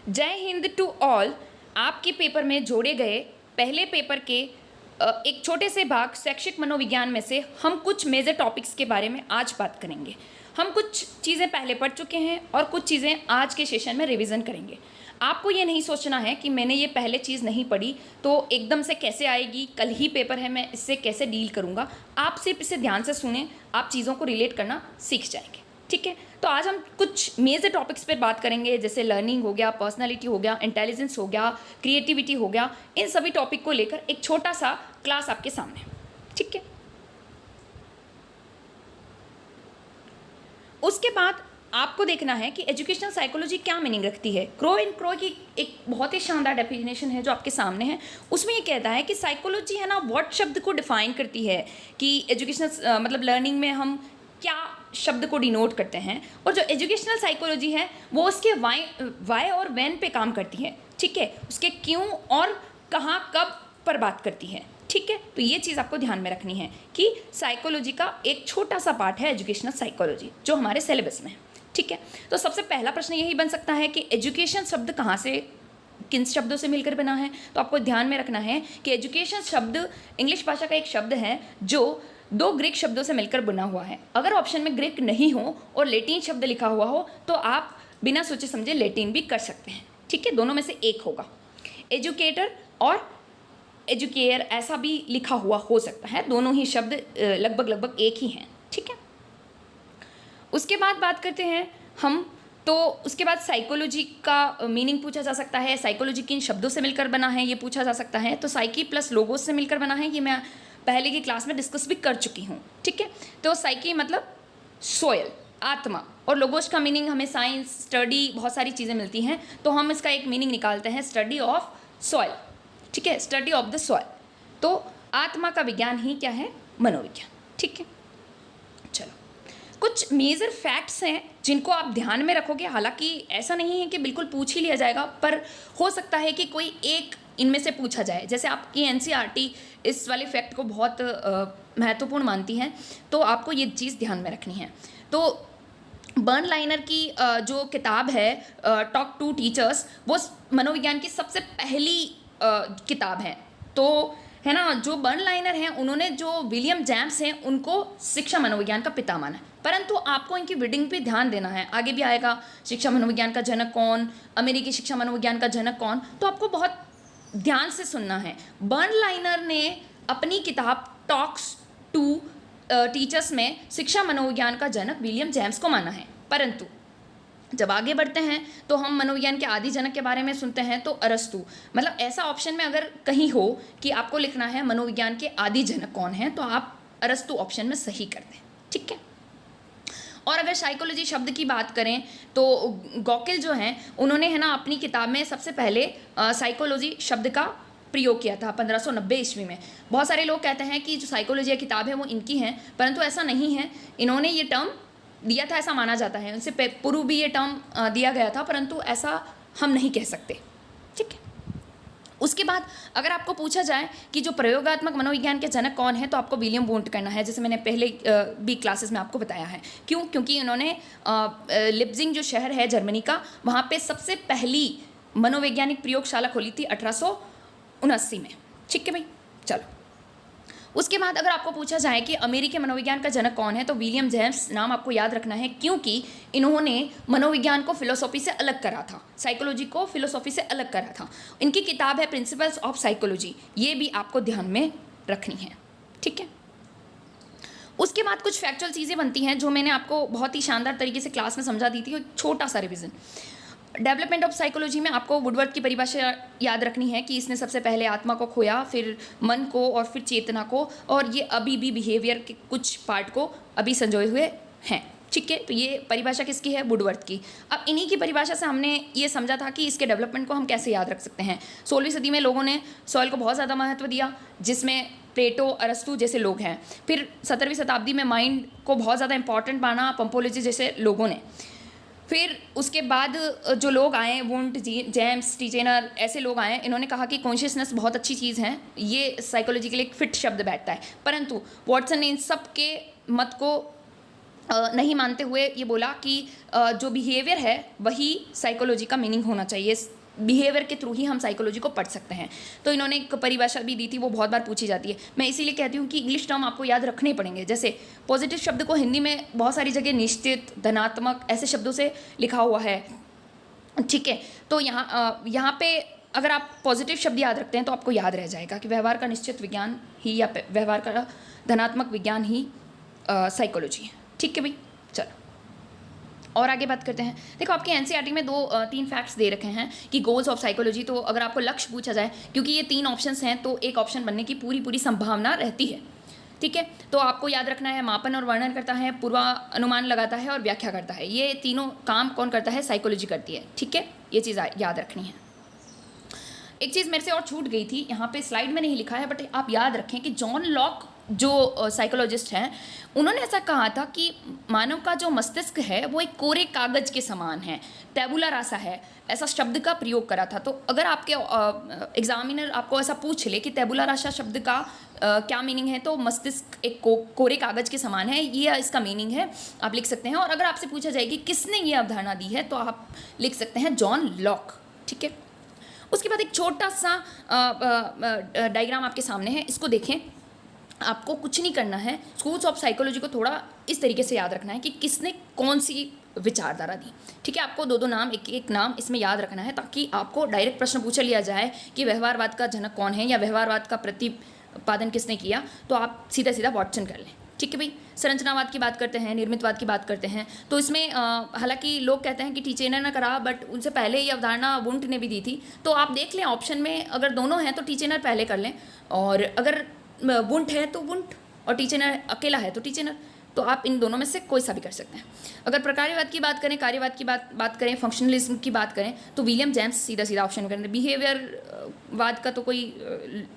जय Hind to all. आपके paper में जोड़े गए पहले पेपर के एक छोटे से भाग शैक्षिक मनोविज्ञान में से हम कुछ मेजर टॉपिक्स के बारे में आज बात करेंगे। हम कुछ चीज़ें पहले पढ़ चुके हैं और कुछ चीज़ें आज के सेशन में रिवीजन करेंगे। आपको ये नहीं सोचना है कि मैंने ये पहले चीज़ नहीं पढ़ी तो एकदम से कैसे आएगी, कल ही पेपर है, मैं इससे कैसे डील करूँगा। आप सिर्फ इसे ध्यान से सुने, आप चीज़ों को रिलेट करना सीख जाएंगे। ठीक है, तो आज हम कुछ मेजर टॉपिक्स पर बात करेंगे, जैसे लर्निंग हो गया, पर्सनालिटी हो गया, इंटेलिजेंस हो गया, क्रिएटिविटी हो गया। इन सभी टॉपिक को लेकर एक छोटा सा क्लास आपके सामने। ठीक है, उसके बाद आपको देखना है कि एजुकेशनल साइकोलॉजी क्या मीनिंग रखती है। क्रो एंड क्रो की एक बहुत ही शानदार डेफिनेशन है जो आपके सामने है। उसमें ये कहता है कि साइकोलॉजी है ना, व्हाट शब्द को डिफाइन करती है कि एजुकेशनल मतलब लर्निंग में हम क्या शब्द को डिनोट करते हैं, और जो एजुकेशनल साइकोलॉजी है वो उसके वाई और व्हेन पे काम करती है। ठीक है, उसके क्यों और कहाँ कब पर बात करती है। ठीक है, तो ये चीज़ आपको ध्यान में रखनी है कि साइकोलॉजी का एक छोटा सा पार्ट है एजुकेशनल साइकोलॉजी जो हमारे सिलेबस में है। ठीक है, तो सबसे पहला प्रश्न यही बन सकता है कि एजुकेशन शब्द कहाँ से, किन शब्दों से मिलकर बना है। तो आपको ध्यान में रखना है कि एजुकेशन शब्द इंग्लिश भाषा का एक शब्द है जो दो ग्रीक शब्दों से मिलकर बना हुआ है। अगर ऑप्शन में ग्रीक नहीं हो और लैटिन शब्द लिखा हुआ हो तो आप बिना सोचे समझे लैटिन भी कर सकते हैं। ठीक है, दोनों में से एक होगा। एजुकेटर और एजुकेयर ऐसा भी लिखा हुआ हो सकता है, दोनों ही शब्द लगभग एक ही हैं। ठीक है, उसके बाद बात करते हैं हम, तो उसके बाद साइकोलॉजी का मीनिंग पूछा जा सकता है। साइकोलॉजी किन शब्दों से मिलकर बना है ये पूछा जा सकता है। तो साइकी प्लस लोगोस से मिलकर बना है, ये मैं पहले की क्लास में डिस्कस भी कर चुकी हूँ। ठीक है, तो साइकी मतलब सोयल, आत्मा, और लोगोस का मीनिंग हमें साइंस, स्टडी, बहुत सारी चीज़ें मिलती हैं, तो हम इसका एक मीनिंग निकालते हैं, स्टडी ऑफ सॉइल। ठीक है, स्टडी ऑफ द सॉइल। तो आत्मा का विज्ञान ही क्या है, मनोविज्ञान। ठीक है, चलो कुछ मेजर फैक्ट्स हैं जिनको आप ध्यान में रखोगे। हालांकि ऐसा नहीं है कि बिल्कुल पूछ ही लिया जाएगा, पर हो सकता है कि कोई एक इनमें से पूछा जाए। जैसे आपकी एनसीईआरटी इस वाले फैक्ट को बहुत महत्वपूर्ण मानती है, तो आपको ये चीज़ ध्यान में रखनी है। तो बर्नलाइनर की जो किताब है टॉक टू टीचर्स, वो मनोविज्ञान की सबसे पहली किताब है। तो है ना, जो बर्नलाइनर हैं उन्होंने जो विलियम जेम्स हैं उनको शिक्षा मनोविज्ञान का पिता माना है। परंतु आपको इनकी रीडिंग पे ध्यान देना है, आगे भी आएगा शिक्षा मनोविज्ञान का जनक कौन, अमेरिकी शिक्षा मनोविज्ञान का जनक कौन, तो आपको बहुत ध्यान से सुनना है। बर्नलाइनर ने अपनी किताब टॉक्स टू टीचर्स में शिक्षा मनोविज्ञान का जनक विलियम जेम्स को माना है। परंतु जब आगे बढ़ते हैं तो हम मनोविज्ञान के आदि जनक के बारे में सुनते हैं, तो अरस्तु, मतलब ऐसा ऑप्शन में अगर कहीं हो कि आपको लिखना है मनोविज्ञान के आदि जनक कौन है, तो आप अरस्तु ऑप्शन में सही कर दें। ठीक है, और अगर साइकोलॉजी शब्द की बात करें तो गॉकिल जो हैं उन्होंने है ना अपनी किताब में सबसे पहले साइकोलॉजी शब्द का प्रयोग किया था 1590 ईस्वी में। बहुत सारे लोग कहते हैं कि जो साइकोलॉजी की किताब है वो इनकी है, परंतु ऐसा नहीं है। इन्होंने ये टर्म दिया था, ऐसा माना जाता है। उनसे पूर्व भी ये टर्म दिया गया था, परंतु ऐसा हम नहीं कह सकते। ठीक है, उसके बाद अगर आपको पूछा जाए कि जो प्रयोगात्मक मनोविज्ञान के जनक कौन है, तो आपको विलियम वुंट करना है, जैसे मैंने पहले भी क्लासेस में आपको बताया है। क्यों? क्योंकि इन्होंने लिप्जिंग जो शहर है जर्मनी का, वहाँ पे सबसे पहली मनोवैज्ञानिक प्रयोगशाला खोली थी 1879 में। ठीक है भाई, चलो उसके बाद अगर आपको पूछा जाए कि अमेरिकी मनोविज्ञान का जनक कौन है, तो विलियम जेम्स नाम आपको याद रखना है, क्योंकि इन्होंने मनोविज्ञान को फिलोसॉफी से अलग करा था, साइकोलॉजी को फिलोसॉफी से अलग करा था। इनकी किताब है प्रिंसिपल्स ऑफ साइकोलॉजी, ये भी आपको ध्यान में रखनी है। ठीक है, उसके बाद कुछ फैक्चुअल चीज़ें बनती हैं जो मैंने आपको बहुत ही शानदार तरीके से क्लास में समझा दी थी, और छोटा सा रिविज़न। डेवलपमेंट ऑफ साइकोलॉजी में आपको वुडवर्थ की परिभाषा याद रखनी है कि इसने सबसे पहले आत्मा को खोया, फिर मन को, और फिर चेतना को, और ये अभी भी बिहेवियर के कुछ पार्ट को अभी संजोए हुए हैं। ठीक है, तो ये परिभाषा किसकी है, वुडवर्थ की। अब इन्हीं की परिभाषा से हमने ये समझा था कि इसके डेवलपमेंट को हम कैसे याद रख सकते हैं। 16वीं सदी में लोगों ने सॉइल को बहुत ज़्यादा महत्व दिया, जिसमें प्लेटो, अरस्तु जैसे लोग हैं। फिर 17वीं शताब्दी में माइंड को बहुत ज़्यादा इंपॉर्टेंट माना पंपोलोजी जैसे लोगों ने। फिर उसके बाद जो लोग आए, वुंट, जेम्स, टीजेनर, ऐसे लोग आए, इन्होंने कहा कि कॉन्शियसनेस बहुत अच्छी चीज़ है, ये साइकोलॉजी के लिए एक फिट शब्द बैठता है। परंतु वॉटसन ने इन सब के मत को नहीं मानते हुए ये बोला कि जो बिहेवियर है वही साइकोलॉजी का मीनिंग होना चाहिए, बिहेवियर के थ्रू ही हम साइकोलॉजी को पढ़ सकते हैं। तो इन्होंने एक परिभाषा भी दी थी, वो बहुत बार पूछी जाती है। मैं इसीलिए कहती हूँ कि इंग्लिश टर्म आपको याद रखने पड़ेंगे। जैसे पॉजिटिव शब्द को हिंदी में बहुत सारी जगह निश्चित, धनात्मक ऐसे शब्दों से लिखा हुआ है, ठीक है। तो यहाँ पे अगर आप पॉजिटिव शब्द याद रखते हैं तो आपको याद रह जाएगा कि व्यवहार का निश्चित विज्ञान ही या व्यवहार का धनात्मक विज्ञान ही साइकोलॉजी है, ठीक है भाई। चलो और आगे बात करते हैं। देखो आपके एनसीईआरटी में 2-3 फैक्ट्स दे रखे हैं कि गोल्स ऑफ साइकोलॉजी। तो अगर आपको लक्ष्य पूछा जाए, क्योंकि ये 3 ऑप्शंस हैं तो एक ऑप्शन बनने की पूरी संभावना रहती है, ठीक है। तो आपको याद रखना है, मापन और वर्णन करता है, पूर्वानुमान लगाता है और व्याख्या करता है। ये तीनों काम कौन करता है? साइकोलॉजी करती है, ठीक है। ये चीज़ याद रखनी है। एक चीज़ मेरे से और छूट गई थी, यहाँ पे स्लाइड में नहीं लिखा है, बट आप याद रखें कि जॉन लॉक जो साइकोलॉजिस्ट हैं, उन्होंने ऐसा कहा था कि मानव का जो मस्तिष्क है वो एक कोरे कागज के समान है, टैबुला रासा है, ऐसा शब्द का प्रयोग करा था। तो अगर आपके एग्जामिनर आपको ऐसा पूछ ले कि टैबुला रासा शब्द का क्या मीनिंग है, तो मस्तिष्क एक कोरे कागज के समान है, ये इसका मीनिंग है, आप लिख सकते हैं। और अगर आपसे पूछा जाए कि किसने ये अवधारणा दी है, तो आप लिख सकते हैं जॉन लॉक, ठीक है। उसके बाद एक छोटा सा डायग्राम आपके सामने है, इसको देखें। आपको कुछ नहीं करना है, स्कूल्स ऑफ साइकोलॉजी को थोड़ा इस तरीके से याद रखना है कि किसने कौन सी विचारधारा दी, ठीक है। आपको 2-2 नाम, एक नाम इसमें याद रखना है, ताकि आपको डायरेक्ट प्रश्न पूछा लिया जाए कि व्यवहारवाद का जनक कौन है या व्यवहारवाद का प्रतिपादन किसने किया, तो आप सीधा वॉटसन कर लें, ठीक है भाई। संरचनावाद की बात करते हैं, निर्मितवाद की बात करते हैं। तो इसमें हालांकि लोग कहते हैं कि टीचेनर ने करा, बट उनसे पहले ये अवधारणा वुंट ने भी दी थी। तो आप देख लें ऑप्शन में, अगर दोनों हैं तो टीचेनर पहले कर लें, और अगर वुंट है तो वुंट, और टीचेनर अकेला है तो टीचेनर, तो आप इन दोनों में से कोई सा भी कर सकते हैं। अगर प्रकार्यवाद की बात करें, कार्यवाद की बात करें, फंक्शनलिज्म की बात करें, तो विलियम जेम्स सीधा ऑप्शन करें। बिहेवियरवाद का तो कोई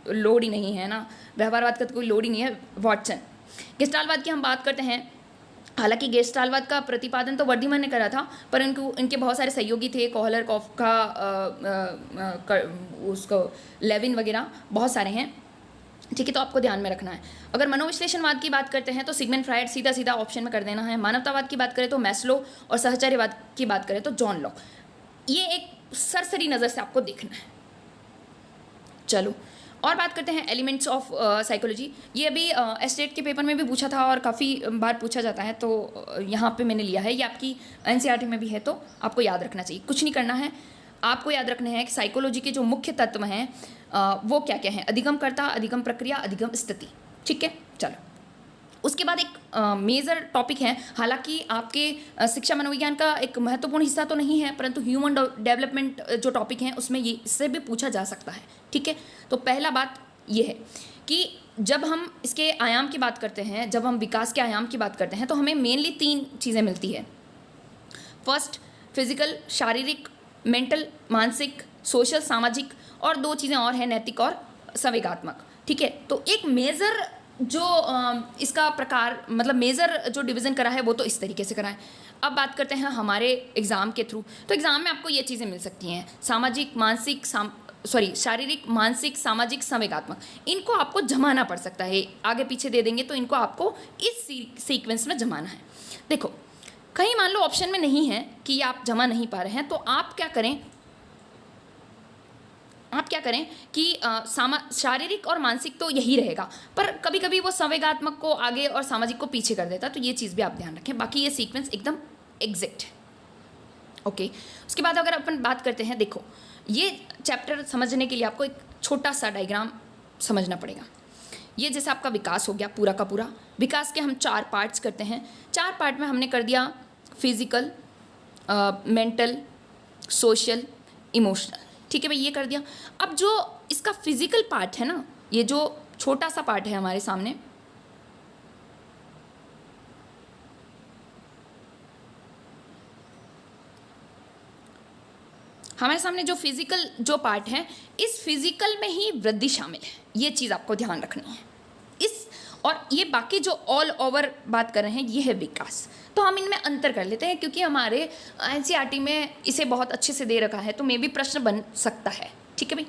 लोड ही नहीं है ना, व्यवहारवाद का तो कोई लोड ही नहीं है, वॉटसन। गेस्टाल्टवाद की हम बात करते हैं, हालांकि गेस्टाल्टवाद का प्रतिपादन तो वर्धीमान ने करा था, पर इनके बहुत सारे सहयोगी थे, कोहलर, कॉफका, उसको लेविन वगैरह बहुत सारे हैं, ठीक है। तो आपको ध्यान में रखना है। अगर मनोविश्लेषणवाद की बात करते हैं तो सिगमंड फ्रायड, सीधा ऑप्शन में कर देना है। मानवतावाद की बात करें तो मैस्लो, और सहचर्यवाद की बात करें तो जॉन लॉक। ये एक सरसरी नज़र से आपको देखना है। चलो और बात करते हैं एलिमेंट्स ऑफ साइकोलॉजी। ये अभी एस्टेट के पेपर में भी पूछा था और काफ़ी बार पूछा जाता है, तो यहाँ पे मैंने लिया है। ये आपकी एनसीईआरटी में भी है, तो आपको याद रखना चाहिए। कुछ नहीं करना है, आपको याद रखना है कि साइकोलॉजी के जो मुख्य तत्व हैं वो क्या क्या हैं। अधिगमकर्ता, अधिगम प्रक्रिया, अधिगम स्थिति, ठीक है। चलो उसके बाद एक मेजर टॉपिक है, हालांकि आपके शिक्षा मनोविज्ञान का एक महत्वपूर्ण हिस्सा तो नहीं है, परंतु ह्यूमन डेवलपमेंट जो टॉपिक है उसमें ये इससे भी पूछा जा सकता है, ठीक है। तो पहला बात ये है कि जब हम इसके आयाम की बात करते हैं, जब हम विकास के आयाम की बात करते हैं, तो हमें मेनली 3 चीज़ें मिलती है। फर्स्ट फिजिकल, शारीरिक, मेंटल, मानसिक, सोशल, सामाजिक, और 2 चीज़ें और हैं, नैतिक और संवेगात्मक, ठीक है। तो एक मेजर जो इसका प्रकार, मतलब मेजर जो डिवीज़न करा है वो तो इस तरीके से करा है। अब बात करते हैं हमारे एग्ज़ाम के थ्रू। तो एग्ज़ाम में आपको ये चीज़ें मिल सकती हैं, शारीरिक, मानसिक, सामाजिक, संवेगात्मक। इनको आपको जमाना पड़ सकता है, आगे पीछे दे देंगे तो इनको आपको इस सीक्वेंस में जमाना है। देखो कहीं मान लो ऑप्शन में नहीं है कि आप जमा नहीं पा रहे हैं, तो आप क्या करें कि शारीरिक और मानसिक तो यही रहेगा, पर कभी कभी वो संवेगात्मक को आगे और सामाजिक को पीछे कर देता, तो ये चीज़ भी आप ध्यान रखें। बाकी ये सीक्वेंस एकदम एग्जैक्ट है, ओके। उसके बाद अगर अपन बात करते हैं, देखो ये चैप्टर समझने के लिए आपको एक छोटा सा डायग्राम समझना पड़ेगा। ये जैसे आपका विकास हो गया पूरा का पूरा, विकास के हम 4 पार्ट्स करते हैं। 4 पार्ट में हमने कर दिया फिजिकल, मेंटल, सोशल, इमोशनल, ठीक है भाई, ये कर दिया। अब जो इसका फिजिकल पार्ट है ना, ये जो छोटा सा पार्ट है हमारे सामने, जो फिजिकल जो पार्ट है, इस फिजिकल में ही वृद्धि शामिल है, ये चीज़ आपको ध्यान रखनी है। और ये बाकी जो ऑल ओवर बात कर रहे हैं ये है विकास। तो हम इनमें अंतर कर लेते हैं, क्योंकि हमारे एनसीईआरटी में इसे बहुत अच्छे से दे रखा है, तो मे भी प्रश्न बन सकता है, ठीक है भाई।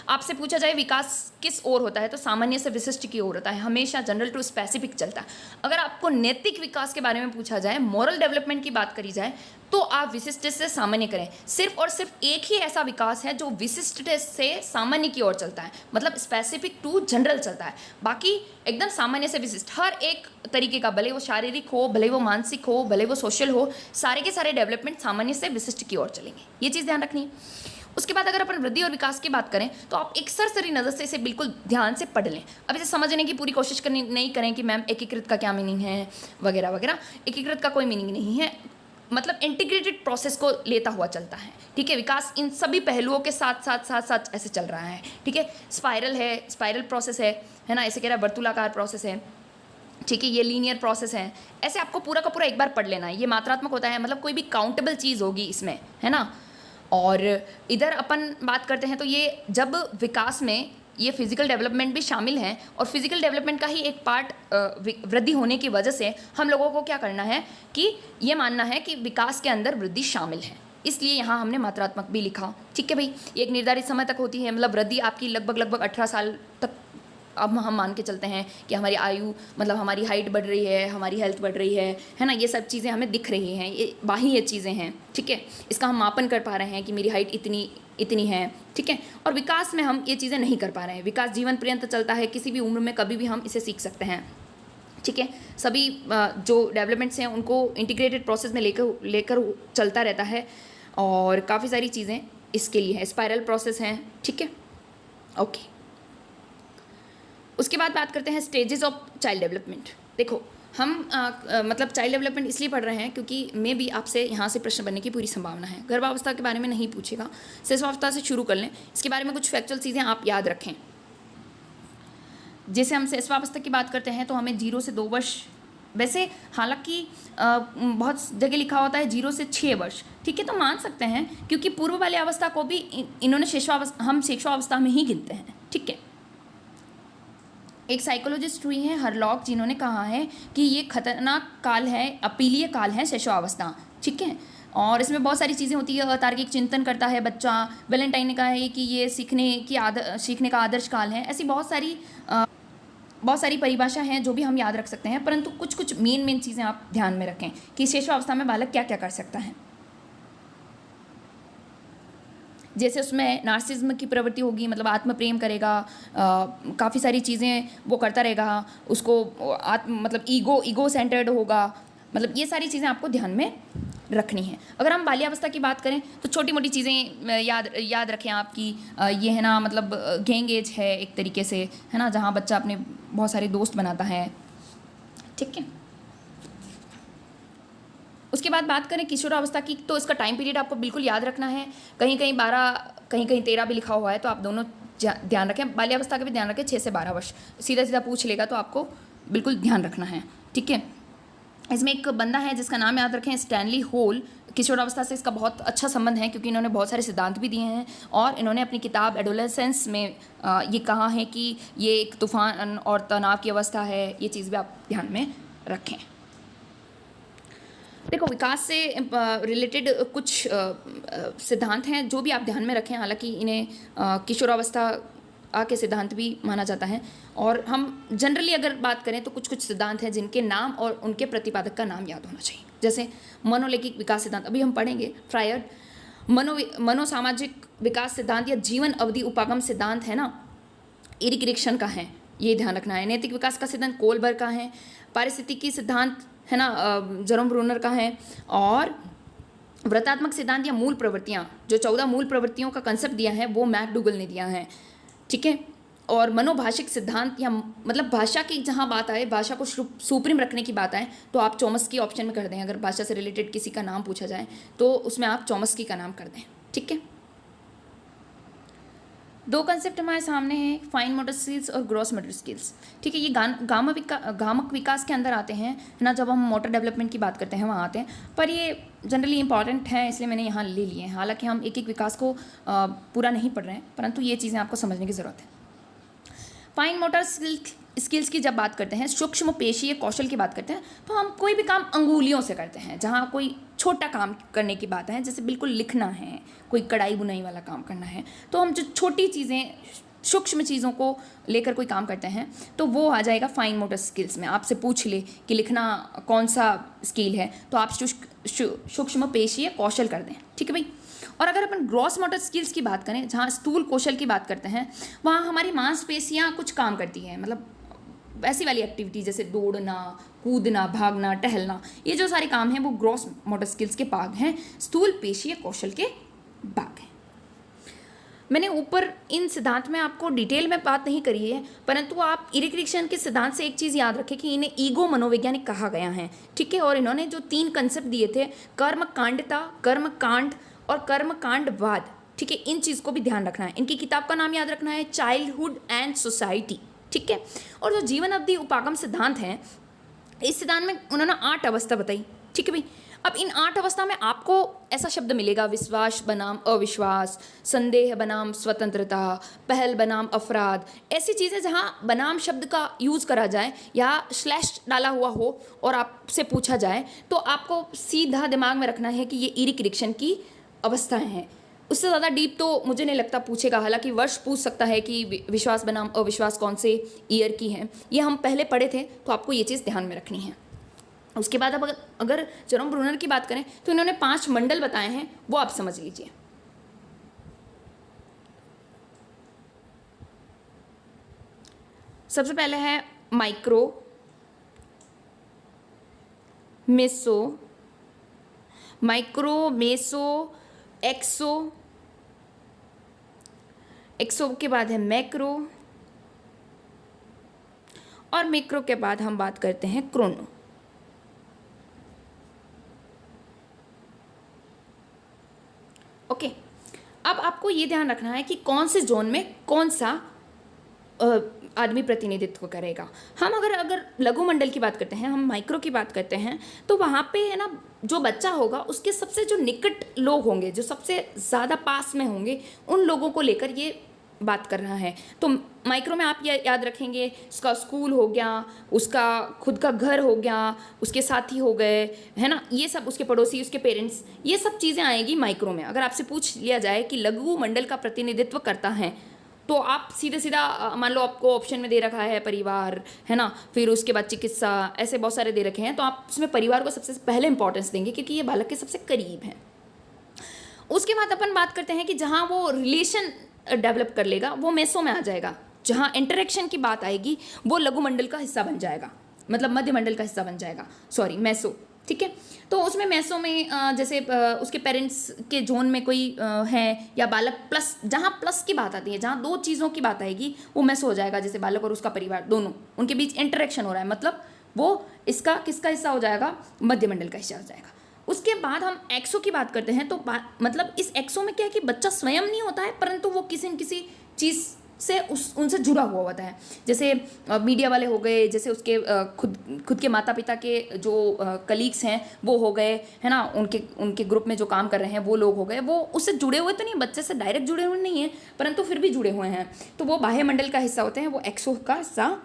आपसे पूछा जाए विकास किस ओर होता है, तो सामान्य से विशिष्ट की ओर होता है, हमेशा जनरल टू स्पेसिफिक चलता है। अगर आपको नैतिक विकास के बारे में पूछा जाए, मॉरल डेवलपमेंट की बात करी जाए, तो आप विशिष्ट से सामान्य करें। सिर्फ और सिर्फ एक ही ऐसा विकास है जो विशिष्ट से सामान्य की ओर चलता है, मतलब स्पेसिफिक टू जनरल चलता है। बाकी एकदम सामान्य से विशिष्ट हर एक तरीके का, भले वो शारीरिक हो, भले वो मानसिक हो, भले वो सोशल हो, सारे के सारे डेवलपमेंट सामान्य से विशिष्ट की ओर चलेंगे। ये चीज़ ध्यान रखनी है। उसके बाद अगर अपन वृद्धि और विकास की बात करें, तो आप एक सरसरी नज़र से इसे बिल्कुल ध्यान से पढ़ लें। अब इसे समझने की पूरी कोशिश करनी नहीं करें कि मैम एकीकृत का क्या मीनिंग है वगैरह वगैरह। एकीकृत का कोई मीनिंग नहीं है, मतलब इंटीग्रेटेड प्रोसेस को लेता हुआ चलता है। ठीक है, विकास इन सभी पहलुओं के साथ साथ साथ साथ ऐसे चल रहा है। ठीक है, स्पाइरल है, स्पाइरल प्रोसेस है ना, ऐसे कह रहा है वर्तुलाकार प्रोसेस है। ठीक है, ये लीनियर प्रोसेस है। ऐसे आपको पूरा का पूरा एक बार पढ़ लेना है। ये मात्रात्मक होता है, मतलब कोई भी काउंटेबल चीज़ होगी इसमें, है ना। और इधर अपन बात करते हैं तो ये जब विकास में ये फिजिकल डेवलपमेंट भी शामिल है, और फिजिकल डेवलपमेंट का ही एक पार्ट वृद्धि होने की वजह से हम लोगों को क्या करना है कि ये मानना है कि विकास के अंदर वृद्धि शामिल है, इसलिए यहाँ हमने मात्रात्मक भी लिखा। ठीक है भाई, एक निर्धारित समय तक होती है, मतलब वृद्धि आपकी लगभग 18 साल तक अब हम मान के चलते हैं कि हमारी आयु, मतलब हमारी हाइट बढ़ रही है, हमारी हेल्थ बढ़ रही है ना, ये सब चीज़ें हमें दिख रही हैं, ये बाह्य चीज़ें हैं। ठीक है, इसका हम मापन कर पा रहे हैं कि मेरी हाइट इतनी इतनी है। ठीक है, और विकास में हम ये चीज़ें नहीं कर पा रहे हैं। विकास जीवन पर्यंत चलता है, किसी भी उम्र में कभी भी हम इसे सीख सकते हैं। ठीक है, सभी जो डेवलपमेंट्स हैं उनको इंटीग्रेटेड प्रोसेस में लेकर चलता रहता है, और काफ़ी सारी चीज़ें इसके लिए है, स्पाइरल प्रोसेस हैं। ठीक है, ओके। उसके बाद बात करते हैं स्टेजेस ऑफ चाइल्ड डेवलपमेंट। देखो हम मतलब चाइल्ड डेवलपमेंट इसलिए पढ़ रहे हैं क्योंकि मे भी आपसे यहाँ से प्रश्न बनने की पूरी संभावना है। गर्भावस्था के बारे में नहीं पूछेगा, शिशुअवस्था से शुरू कर लें। इसके बारे में कुछ फैक्चुअल चीज़ें आप याद रखें। जैसे हम शिशुअवस्था की बात करते हैं तो हमें 0 से 2 वर्ष, वैसे हालांकि बहुत जगह लिखा होता है 0 से 6 वर्ष। ठीक है, तो मान सकते हैं क्योंकि पूर्व वाली अवस्था को भी इन्होंने हम शिशुअवस्था में ही गिनते हैं। ठीक है, एक साइकोलॉजिस्ट हुई हैं हरलॉक, जिन्होंने कहा है कि ये खतरनाक काल है, अपीलीय काल है शिशुअवस्था। ठीक है, और इसमें बहुत सारी चीज़ें होती है, अतार्किक चिंतन करता है बच्चा। वैलेंटाइन ने कहा है कि ये सीखने का आदर्श काल है। ऐसी बहुत सारी परिभाषा हैं जो भी हम याद रख सकते हैं, परंतु कुछ मेन चीज़ें आप ध्यान में रखें कि शिशुअवस्था में बालक क्या क्या कर सकता है। जैसे उसमें नार्सिज्म की प्रवृत्ति होगी, मतलब आत्म प्रेम करेगा, काफ़ी सारी चीज़ें वो करता रहेगा, उसको मतलब ईगो सेंटर्ड होगा, मतलब ये सारी चीज़ें आपको ध्यान में रखनी है। अगर हम बाल्यावस्था की बात करें तो छोटी मोटी चीज़ें याद रखें आपकी, ये है ना, मतलब गैंग एज है एक तरीके से, है ना, जहाँ बच्चा अपने बहुत सारे दोस्त बनाता है। ठीक है, उसके बाद बात करें किशोरावस्था की, तो इसका टाइम पीरियड आपको बिल्कुल याद रखना है। कहीं 12, कहीं 13 भी लिखा हुआ है, तो आप दोनों ध्यान रखें। बाल्यावस्था का भी ध्यान रखें, 6 से 12 वर्ष, सीधा पूछ लेगा तो आपको बिल्कुल ध्यान रखना है। ठीक है, इसमें एक बंदा है जिसका नाम याद रखें, स्टैनली होल। किशोरावस्था से इसका बहुत अच्छा संबंध है क्योंकि इन्होंने बहुत सारे सिद्धांत भी दिए हैं, और इन्होंने अपनी किताब एडोलेसेंस में ये कहा है कि ये एक तूफान और तनाव की अवस्था है। ये चीज़ भी आप ध्यान में रखें। देखो विकास से रिलेटेड कुछ सिद्धांत हैं जो भी आप ध्यान में रखें, हालांकि इन्हें किशोरावस्था के सिद्धांत भी माना जाता है। और हम जनरली अगर बात करें तो कुछ सिद्धांत हैं जिनके नाम और उनके प्रतिपादक का नाम याद होना चाहिए। जैसे मनोलैंगिक विकास सिद्धांत, अभी हम पढ़ेंगे। फ्रायड मनोसामाजिक विकास सिद्धांत या जीवन अवधि उपागम सिद्धांत है ना, एरिक एरिक्सन का है, ये ध्यान रखना है। नैतिक विकास का सिद्धांत कोलबर्ग का है। पारिस्थितिकी सिद्धांत है ना, जेरोम ब्रूनर का है। और व्रतात्मक सिद्धांत या मूल प्रवृत्तियाँ, जो 14 मूल प्रवृत्तियों का कंसेप्ट दिया है वो मैकडूगल ने दिया है। ठीक है, और मनोभाषिक सिद्धांत या मतलब भाषा की जहाँ बात आए, भाषा को सुप्रीम रखने की बात आए, तो आप चॉम्स्की ऑप्शन में कर दें। अगर भाषा से रिलेटेड किसी का नाम पूछा जाए तो उसमें आप चॉम्स्की का नाम कर दें। ठीक है, 2 कंसेप्ट हमारे सामने हैं, फाइन मोटर स्किल्स और ग्रॉस मोटर स्किल्स। ठीक है, ये गामक विकास के अंदर आते हैं ना, जब हम मोटर डेवलपमेंट की बात करते हैं वहाँ आते हैं, पर ये जनरली इंपॉर्टेंट है इसलिए मैंने यहाँ ले लिए हैं। हालांकि हम एक विकास को पूरा नहीं पढ़ रहे हैं, परंतु ये चीज़ें आपको समझने की ज़रूरत है। फाइन मोटर स्किल्स की जब बात करते हैं, सूक्ष्म पेशीय कौशल की बात करते हैं, तो हम कोई भी काम अंगुलियों से करते हैं। जहाँ कोई छोटा काम करने की बात है, जैसे बिल्कुल लिखना है, कोई कढ़ाई बुनाई वाला काम करना है, तो हम जो छोटी चीज़ें, सूक्ष्म चीज़ों को लेकर कोई काम करते हैं, तो वो आ जाएगा फाइन मोटर स्किल्स में। आपसे पूछ ले कि लिखना कौन सा स्किल है, तो आप सूक्ष्म पेशीय कौशल कर दें, ठीक है भाई। और अगर अपन ग्रॉस मोटर स्किल्स की बात करें, जहाँ स्थूल कौशल की बात करते हैं, वहाँ हमारी मांसपेशियाँ कुछ काम करती हैं, मतलब ऐसी वाली एक्टिविटी जैसे दौड़ना, कूदना, भागना, टहलना, ये जो सारे काम हैं वो ग्रॉस मोटर स्किल्स के भाग हैं, स्थूल पेशीय कौशल के भाग हैं। मैंने ऊपर इन सिद्धांत में आपको डिटेल में बात नहीं करी है, परंतु आप इरिक एरिक्सन के सिद्धांत से एक चीज़ याद रखें कि इन्हें ईगो मनोवैज्ञानिक कहा गया है, ठीक है। और इन्होंने जो 3 कंसेप्ट दिए थे, कर्मकांडता, कर्मकांड और कर्मकांडवाद, ठीक है, इन चीज़ को भी ध्यान रखना है। इनकी किताब का नाम याद रखना है, चाइल्डहुड एंड सोसाइटी, ठीक है। और जो जीवन अवधि उपागम सिद्धांत है, इस सिद्धांत में उन्होंने 8 अवस्था बताई, ठीक है भाई। अब इन 8 अवस्था में आपको ऐसा शब्द मिलेगा, विश्वास बनाम अविश्वास, संदेह बनाम स्वतंत्रता, पहल बनाम अपराध, ऐसी चीज़ें जहाँ बनाम शब्द का यूज़ करा जाए या स्लैश डाला हुआ हो और आपसे पूछा जाए, तो आपको सीधा दिमाग में रखना है कि ये इरिक एरिक्सन की अवस्थाएं हैं। उससे ज़्यादा डीप तो मुझे नहीं लगता पूछेगा, हालांकि वर्ष पूछ सकता है कि विश्वास बनाम अविश्वास कौन से ईयर की है, ये हम पहले पढ़े थे, तो आपको ये चीज़ ध्यान में रखनी है। उसके बाद अब अगर जेरोम ब्रूनर की बात करें, तो इन्होंने 5 मंडल बताए हैं, वो आप समझ लीजिए। सबसे पहले है माइक्रो, मेसो, माइक्रो, मेसो, एक्सो, एक्सो के बाद है मैक्रो, और मैक्रो के बाद हम बात करते हैं क्रोनो। ओके, अब आपको ये ध्यान रखना है कि कौन से जोन में कौन सा आदमी प्रतिनिधित्व करेगा। हम अगर लघु मंडल की बात करते हैं, हम माइक्रो की बात करते हैं, तो वहाँ पे है ना, जो बच्चा होगा उसके सबसे जो निकट लोग होंगे, जो सबसे ज़्यादा पास में होंगे, उन लोगों को लेकर ये बात कर रहा है। तो माइक्रो में आप ये याद रखेंगे, उसका स्कूल हो गया, उसका खुद का घर हो गया, उसके साथी हो गए, है ना, ये सब, उसके पड़ोसी, उसके पेरेंट्स, ये सब चीज़ें आएगी माइक्रो में। अगर आपसे पूछ लिया जाए कि लघु मंडल का प्रतिनिधित्व करता है, तो आप सीधे सीधा मान लो आपको ऑप्शन में दे रखा है परिवार, है ना, फिर उसके बाद चिकित्सा, ऐसे बहुत सारे दे रखे हैं, तो आप उसमें परिवार को सबसे पहले इंपॉर्टेंस देंगे क्योंकि ये बालक के सबसे करीब है। उसके बाद अपन बात करते हैं कि जहाँ वो रिलेशन डेवलप कर लेगा, वो मेसो में आ जाएगा। जहाँ इंटरेक्शन की बात आएगी, वो लघु मंडल का हिस्सा बन जाएगा, मतलब मध्य मंडल का हिस्सा बन जाएगा, सॉरी मेसो, ठीक है। तो उसमें मेसो में जैसे उसके पेरेंट्स के जोन में कोई है, या बालक प्लस, जहाँ प्लस की बात आती है, जहाँ 2 चीज़ों की बात आएगी, वो मेसो हो जाएगा। जैसे बालक और उसका परिवार, दोनों, उनके बीच इंटरेक्शन हो रहा है, मतलब वो इसका किसका हिस्सा हो जाएगा, मध्य मंडल का हिस्सा हो जाएगा। उसके बाद हम एक्सो की बात करते हैं, तो मतलब इस एक्सो में क्या है कि बच्चा स्वयं नहीं होता है, परंतु वो किसी न किसी चीज़ से उनसे जुड़ा हुआ होता है। जैसे मीडिया वाले हो गए, जैसे उसके खुद के माता पिता के जो कलीग्स हैं वो हो गए, है ना, उनके ग्रुप में जो काम कर रहे हैं वो लोग हो गए, वो उससे जुड़े हुए तो नहीं, बच्चे से डायरेक्ट जुड़े हुए नहीं हैं, परंतु फिर भी जुड़े हुए हैं, तो वो बाह्य मंडल का हिस्सा होते हैं, वो एक्सो का हिस्सा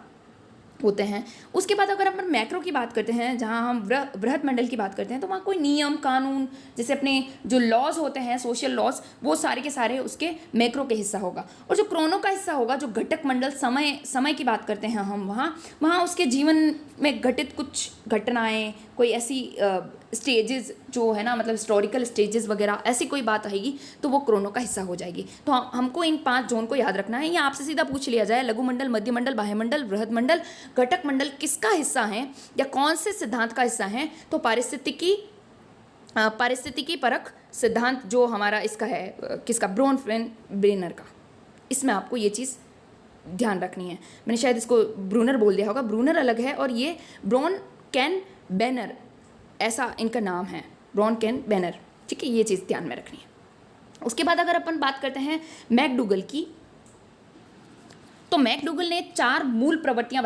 होते हैं। उसके बाद अगर अपन मैक्रो की बात करते हैं, जहाँ हम बृहत मंडल की बात करते हैं, तो वहाँ कोई नियम कानून, जैसे अपने जो लॉज होते हैं, सोशल लॉज, वो सारे के सारे उसके मैक्रो के हिस्सा होगा। और जो क्रोनो का हिस्सा होगा, जो घटक मंडल, समय की बात करते हैं हम, वहाँ उसके जीवन में घटित कुछ घटनाएं, कोई ऐसी स्टेजेस जो है ना, मतलब हिस्टोरिकल स्टेजेस वगैरह, ऐसी कोई बात आएगी, तो वो क्रोनो का हिस्सा हो जाएगी। तो हमको इन 5 जोन को याद रखना है। या आपसे सीधा पूछ लिया जाए, लघु मंडल, मध्य मंडल, बाह्य मंडल, बृहद मंडल, घटक मंडल किसका हिस्सा है या कौन से सिद्धांत का हिस्सा है, तो पारिस्थितिकी परख सिद्धांत जो हमारा इसका है, किसका, ब्रोनर का, इसमें आपको ये चीज़ ध्यान रखनी है। मैंने शायद इसको ब्रूनर बोल दिया होगा, ब्रूनर अलग है और ये ब्रोनकेनबेनर, ऐसा इनका नाम है, ब्रोनकेनबेनर, ठीक है, ये चीज़ ध्यान में रखनी है। उसके बाद अगर अपन बात करते हैं मैकडूगल की, तो मैकडूगल ने 14 मूल प्रवृत्तियां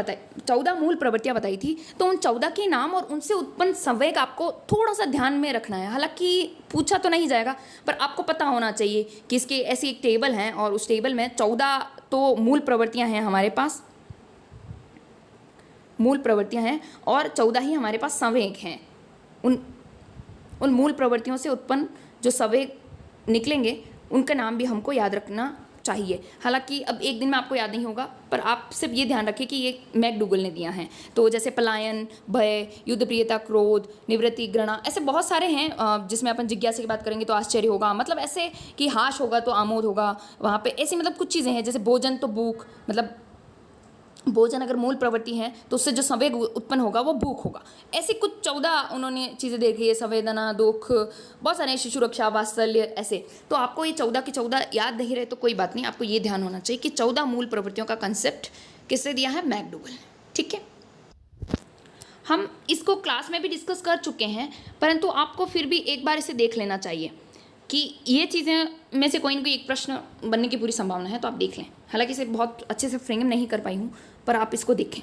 बताई थी। तो उन 14 के नाम और उनसे उत्पन्न संवेग आपको थोड़ा सा ध्यान में रखना है। हालांकि पूछा तो नहीं जाएगा, पर आपको पता होना चाहिए कि इसके ऐसी एक टेबल है और उस टेबल में 14 तो मूल प्रवृत्तियां हैं हमारे पास। मूल प्रवृत्तियाँ हैं और 14 ही हमारे पास संवेग हैं। उन मूल प्रवृत्तियों से उत्पन्न जो संवेग निकलेंगे उनका नाम भी हमको याद रखना चाहिए। हालांकि अब एक दिन में आपको याद नहीं होगा, पर आप सिर्फ ये ध्यान रखें कि ये मैकडूगल ने दिया है। तो जैसे पलायन, भय, युद्धप्रियता, क्रोध, निवृत्ति, घृणा, ऐसे बहुत सारे हैं। जिसमें अपन जिज्ञासा की बात करेंगे तो आश्चर्य होगा, मतलब ऐसे कि हाश होगा तो आमोद होगा वहाँ पे, ऐसी मतलब कुछ चीज़ें हैं। जैसे भोजन तो भूख, मतलब भोजन अगर मूल प्रवृत्ति है तो उससे जो संवेग उत्पन्न होगा वो भूख होगा। ऐसी कुछ 14 उन्होंने चीज़ें देखी है, संवेदना, दुख, बहुत सारे, शिशु रक्षा, वात्सल्य, ऐसे। तो आपको ये 14 की 14 याद नहीं रहे तो कोई बात नहीं, आपको ये ध्यान होना चाहिए कि 14 मूल प्रवृत्तियों का कंसेप्ट किससे दिया है? मैकडूगल। ठीक है, हम इसको क्लास में भी डिस्कस कर चुके हैं, परंतु आपको फिर भी एक बार इसे देख लेना चाहिए कि ये चीज़ें में से कोई ना कोई एक प्रश्न बनने की पूरी संभावना है, तो आप देख लें। हालांकि इसे बहुत अच्छे से फ्रेम नहीं कर पाई हूँ, पर आप इसको देखें।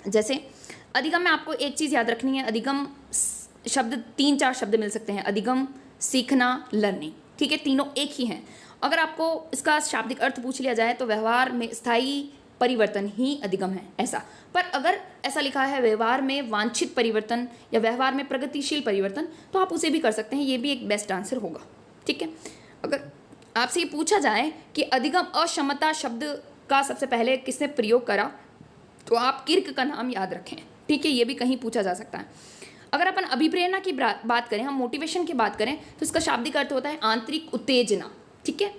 जैसे अधिगम में आपको एक चीज़ याद रखनी है, अधिगम शब्द 3-4 शब्द मिल सकते हैं, अधिगम, सीखना, लर्निंग। ठीक है, तीनों एक ही हैं। अगर आपको इसका शाब्दिक अर्थ पूछ लिया जाए तो व्यवहार में स्थायी परिवर्तन ही अधिगम है, ऐसा। पर अगर ऐसा लिखा है व्यवहार में वांछित परिवर्तन या व्यवहार में प्रगतिशील परिवर्तन, तो आप उसे भी कर सकते हैं, ये भी एक बेस्ट आंसर होगा। ठीक है, अगर आपसे ये पूछा जाए कि अधिगम अक्षमता शब्द का सबसे पहले किसने प्रयोग करा, तो आप किर्क का नाम याद रखें। ठीक है, ये भी कहीं पूछा जा सकता है। अगर अपन अभिप्रेरणा की बात करें, हम मोटिवेशन की बात करें, तो इसका शाब्दिक अर्थ होता है आंतरिक उत्तेजना। ठीक है,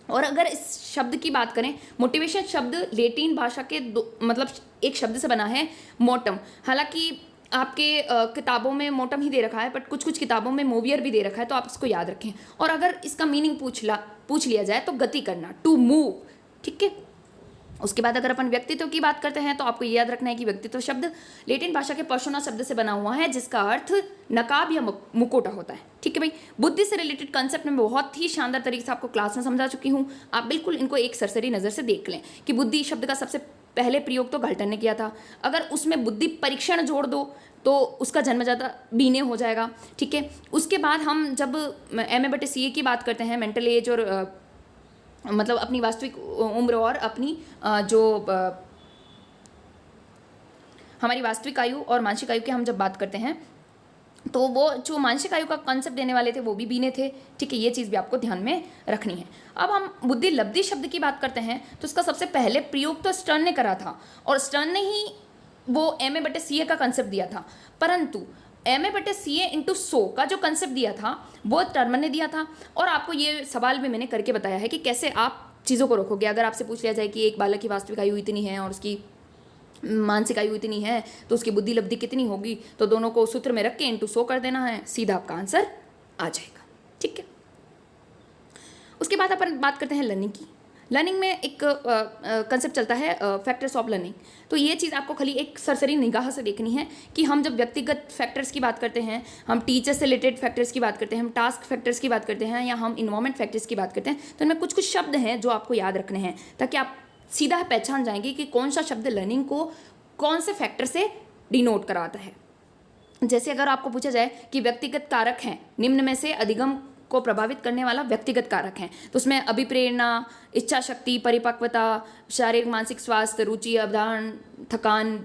और अगर इस शब्द की बात करें, मोटिवेशन शब्द लेटिन भाषा के मतलब एक शब्द से बना है, मोटम। हालांकि आपके किताबों में मोटम ही दे रखा है, बट कुछ कुछ किताबों में मोवियर भी दे रखा है, तो आप इसको याद रखें। और अगर इसका मीनिंग पूछ लिया जाए तो गति करना, टू मूव। ठीक है, उसके बाद अगर अपन व्यक्तित्व की बात करते हैं तो आपको याद रखना है कि व्यक्तित्व शब्द लेटिन भाषा के पर्सोना शब्द से बना हुआ है, जिसका अर्थ नकाब या मुकोटा होता है। ठीक है भाई, बुद्धि से रिलेटेड कंसेप्ट में बहुत ही शानदार तरीके से आपको क्लास में समझा चुकी हूँ। आप बिल्कुल इनको एक सरसरी नज़र से देख लें कि बुद्धि शब्द का सबसे पहले प्रयोग तो गाल्टन ने किया था। अगर उसमें बुद्धि परीक्षण जोड़ दो तो उसका जन्मजाता बीने हो जाएगा। ठीक है, उसके बाद हम जब MA/CA की बात करते हैं, मेंटल एज और मतलब अपनी वास्तविक उम्र और अपनी जो हमारी वास्तविक आयु और मानसिक आयु की हम जब बात करते हैं, तो वो जो मानसिक आयु का कंसेप्ट देने वाले थे वो भी बीने थे। ठीक है, ये चीज़ भी आपको ध्यान में रखनी है। अब हम बुद्धि लब्धि शब्द की बात करते हैं, तो इसका सबसे पहले प्रयोग तो स्टर्न ने करा था, और स्टर्न ने ही वो MA/CA का कंसेप्ट दिया था। परंतु MA/CA इंटू 100 का जो कंसेप्ट दिया था वो टर्मन ने दिया था। और आपको ये सवाल भी मैंने करके बताया है कि कैसे आप चीज़ों को रोकोगे। अगर आपसे पूछ लिया जाए कि एक बालक की वास्तविक आयु इतनी है और उसकी मानसिक आयु इतनी है, तो उसकी बुद्धि लब्धि कितनी होगी, तो दोनों को सूत्र में रख के इंटू 100 कर देना है, सीधा आपका आंसर आ जाएगा। ठीक है, उसके बाद अपन बात करते हैं लर्निंग की। लर्निंग में एक कंसेप्ट चलता है फैक्टर्स ऑफ लर्निंग। तो ये चीज़ आपको खाली एक सरसरी निगाह से देखनी है कि हम जब व्यक्तिगत फैक्टर्स की बात करते हैं, हम टीचर से रिलेटेड फैक्टर्स की बात करते हैं, हम टास्क फैक्टर्स की बात करते हैं, या हम इन्वायरमेंट फैक्टर्स की बात करते हैं, तो इनमें कुछ कुछ शब्द हैं जो आपको याद रखने हैं, ताकि आप सीधा पहचान जाएंगे कि कौन सा शब्द लर्निंग को कौन से फैक्टर से डिनोट कराता है। जैसे अगर आपको पूछा जाए कि व्यक्तिगत कारक हैं, निम्न में से अधिगम को प्रभावित करने वाला व्यक्तिगत कारक हैं, तो उसमें अभिप्रेरणा, इच्छा शक्ति, परिपक्वता, शारीरिक मानसिक स्वास्थ्य, रुचि, अवधारण, थकान,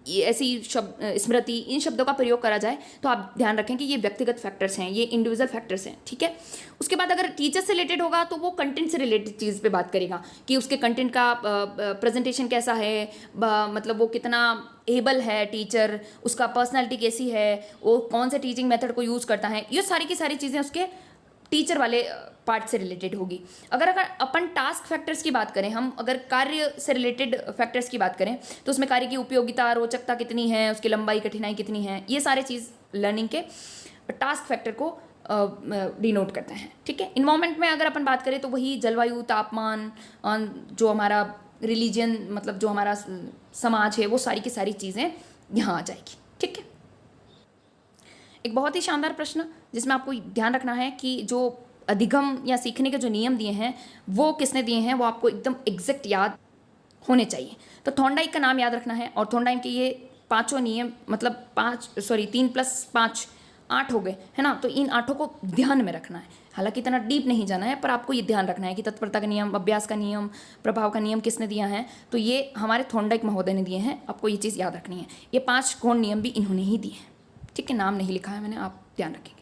ऐसी शब्द, स्मृति, इन शब्दों का प्रयोग करा जाए तो आप ध्यान रखें कि ये व्यक्तिगत फैक्टर्स हैं, ये इंडिविजुअल फैक्टर्स हैं। ठीक है, उसके बाद अगर टीचर से रिलेटेड होगा तो वो कंटेंट से रिलेटेड चीज़ पे बात करेगा कि उसके कंटेंट का प्रेजेंटेशन कैसा है, मतलब वो कितना एबल है टीचर, उसका पर्सनैलिटी कैसी है, वो कौन से टीचिंग मेथड को यूज़ करता है, ये सारी की सारी चीज़ें उसके टीचर वाले पार्ट से रिलेटेड होगी। अगर अपन टास्क फैक्टर्स की बात करें, हम अगर कार्य से रिलेटेड फैक्टर्स की बात करें, तो उसमें कार्य की उपयोगिता, रोचकता कितनी है, उसकी लंबाई, कठिनाई कितनी है, ये सारे चीज़ लर्निंग के टास्क फैक्टर को डिनोट करते हैं। ठीक है, इन्वायरमेंट में अगर अपन बात करें तो वही जलवायु, तापमान, जो हमारा रिलीजन, मतलब जो हमारा समाज है, वो सारी की सारी चीज़ें यहाँ आ जाएगी। ठीक है, एक बहुत ही शानदार प्रश्न जिसमें आपको ध्यान रखना है कि जो अधिगम या सीखने के जो नियम दिए हैं वो किसने दिए हैं, वो आपको एकदम एग्जैक्ट याद होने चाहिए। तो थॉर्नडाइक का नाम याद रखना है, और थॉर्नडाइक के ये 5 नियम, मतलब 3+5 8 हो गए, है ना। तो इन 8 को ध्यान में रखना है, हालांकि इतना डीप नहीं जाना है, पर आपको ये ध्यान रखना है कि तत्परता का नियम, अभ्यास का नियम, प्रभाव का नियम किसने दिया है, तो ये हमारे थॉर्नडाइक महोदय ने दिए हैं। आपको ये चीज़ याद रखनी है। ये 5 गौण नियम भी इन्होंने ही दिए हैं, ठीक है। नाम नहीं लिखा है मैंने, आप ध्यान रखेंगे।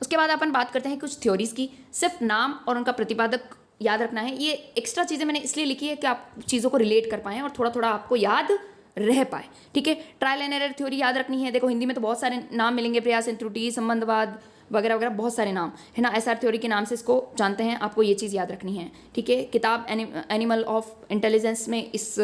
उसके बाद अपन बात करते हैं कुछ थ्योरीज की। सिर्फ नाम और उनका प्रतिपादक याद रखना है। ये एक्स्ट्रा चीज़ें मैंने इसलिए लिखी है कि आप चीज़ों को रिलेट कर पाएँ और थोड़ा थोड़ा आपको याद रह पाए, ठीक है। ट्रायल एंड एरर थ्योरी याद रखनी है। देखो हिंदी में तो बहुत सारे नाम मिलेंगे, प्रयास एंड त्रुटि, संबंधवाद वगैरह वगैरह, बहुत सारे नाम, है ना। एसआर थ्योरी के नाम से इसको जानते हैं, आपको ये चीज़ याद रखनी है, ठीक है। किताब एनिमल ऑफ इंटेलिजेंस में इस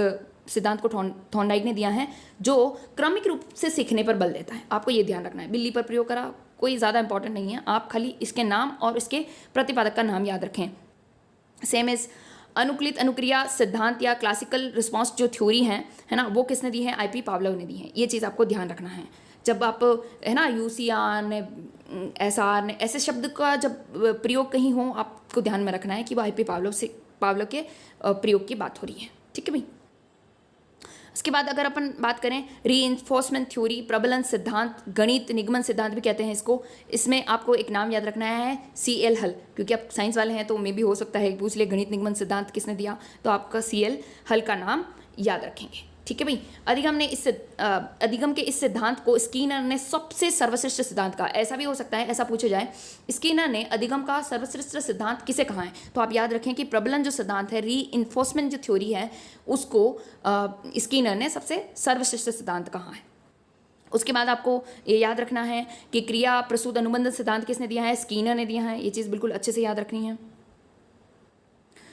सिद्धांत को थॉर्नडाइक ने दिया है, जो क्रमिक रूप से सीखने पर बल देता है। आपको ये ध्यान रखना है। बिल्ली पर प्रयोग करा, कोई ज़्यादा इंपॉर्टेंट नहीं है, आप खाली इसके नाम और इसके प्रतिपादक का नाम याद रखें। सेम इज अनुकूलित अनुक्रिया सिद्धांत या क्लासिकल रिस्पॉन्स जो थ्योरी है ना, वो किसने दी है, आईपी पावलोव ने दी है। ये चीज़ आपको ध्यान रखना है। जब आप, है ना, यूसीआर ने, एसआर ने, ऐसे शब्द का जब प्रयोग कहीं हो, आपको ध्यान में रखना है कि वो आईपी पावलोव के प्रयोग की बात हो रही है, ठीक है भाई। उसके बाद अगर अपन बात करें रीइंफोर्समेंट थ्योरी, प्रबलन सिद्धांत, गणित निगमन सिद्धांत भी कहते हैं इसको। इसमें आपको एक नाम याद रखना है, CL हल, क्योंकि आप साइंस वाले हैं तो मे भी हो सकता है पूछ ले गणित निगमन सिद्धांत किसने दिया, तो आपका CL हल का नाम याद रखेंगे, ठीक है भाई। अधिगम के इस सिद्धांत को स्कीनर ने सबसे सर्वश्रेष्ठ सिद्धांत कहा। ऐसा भी हो सकता है, ऐसा पूछा जाए, स्कीनर ने अधिगम का सर्वश्रेष्ठ सिद्धांत किसे कहा है, तो आप याद रखें कि प्रबलन जो सिद्धांत है, रीइंफोर्समेंट जो थ्योरी है, उसको स्कीनर ने सबसे सर्वश्रेष्ठ सिद्धांत कहा है। उसके बाद आपको ये याद रखना है कि क्रिया प्रसूत अनुबंध सिद्धांत किसने दिया है, स्कीनर ने दिया है। ये चीज़ बिल्कुल अच्छे से याद रखनी है।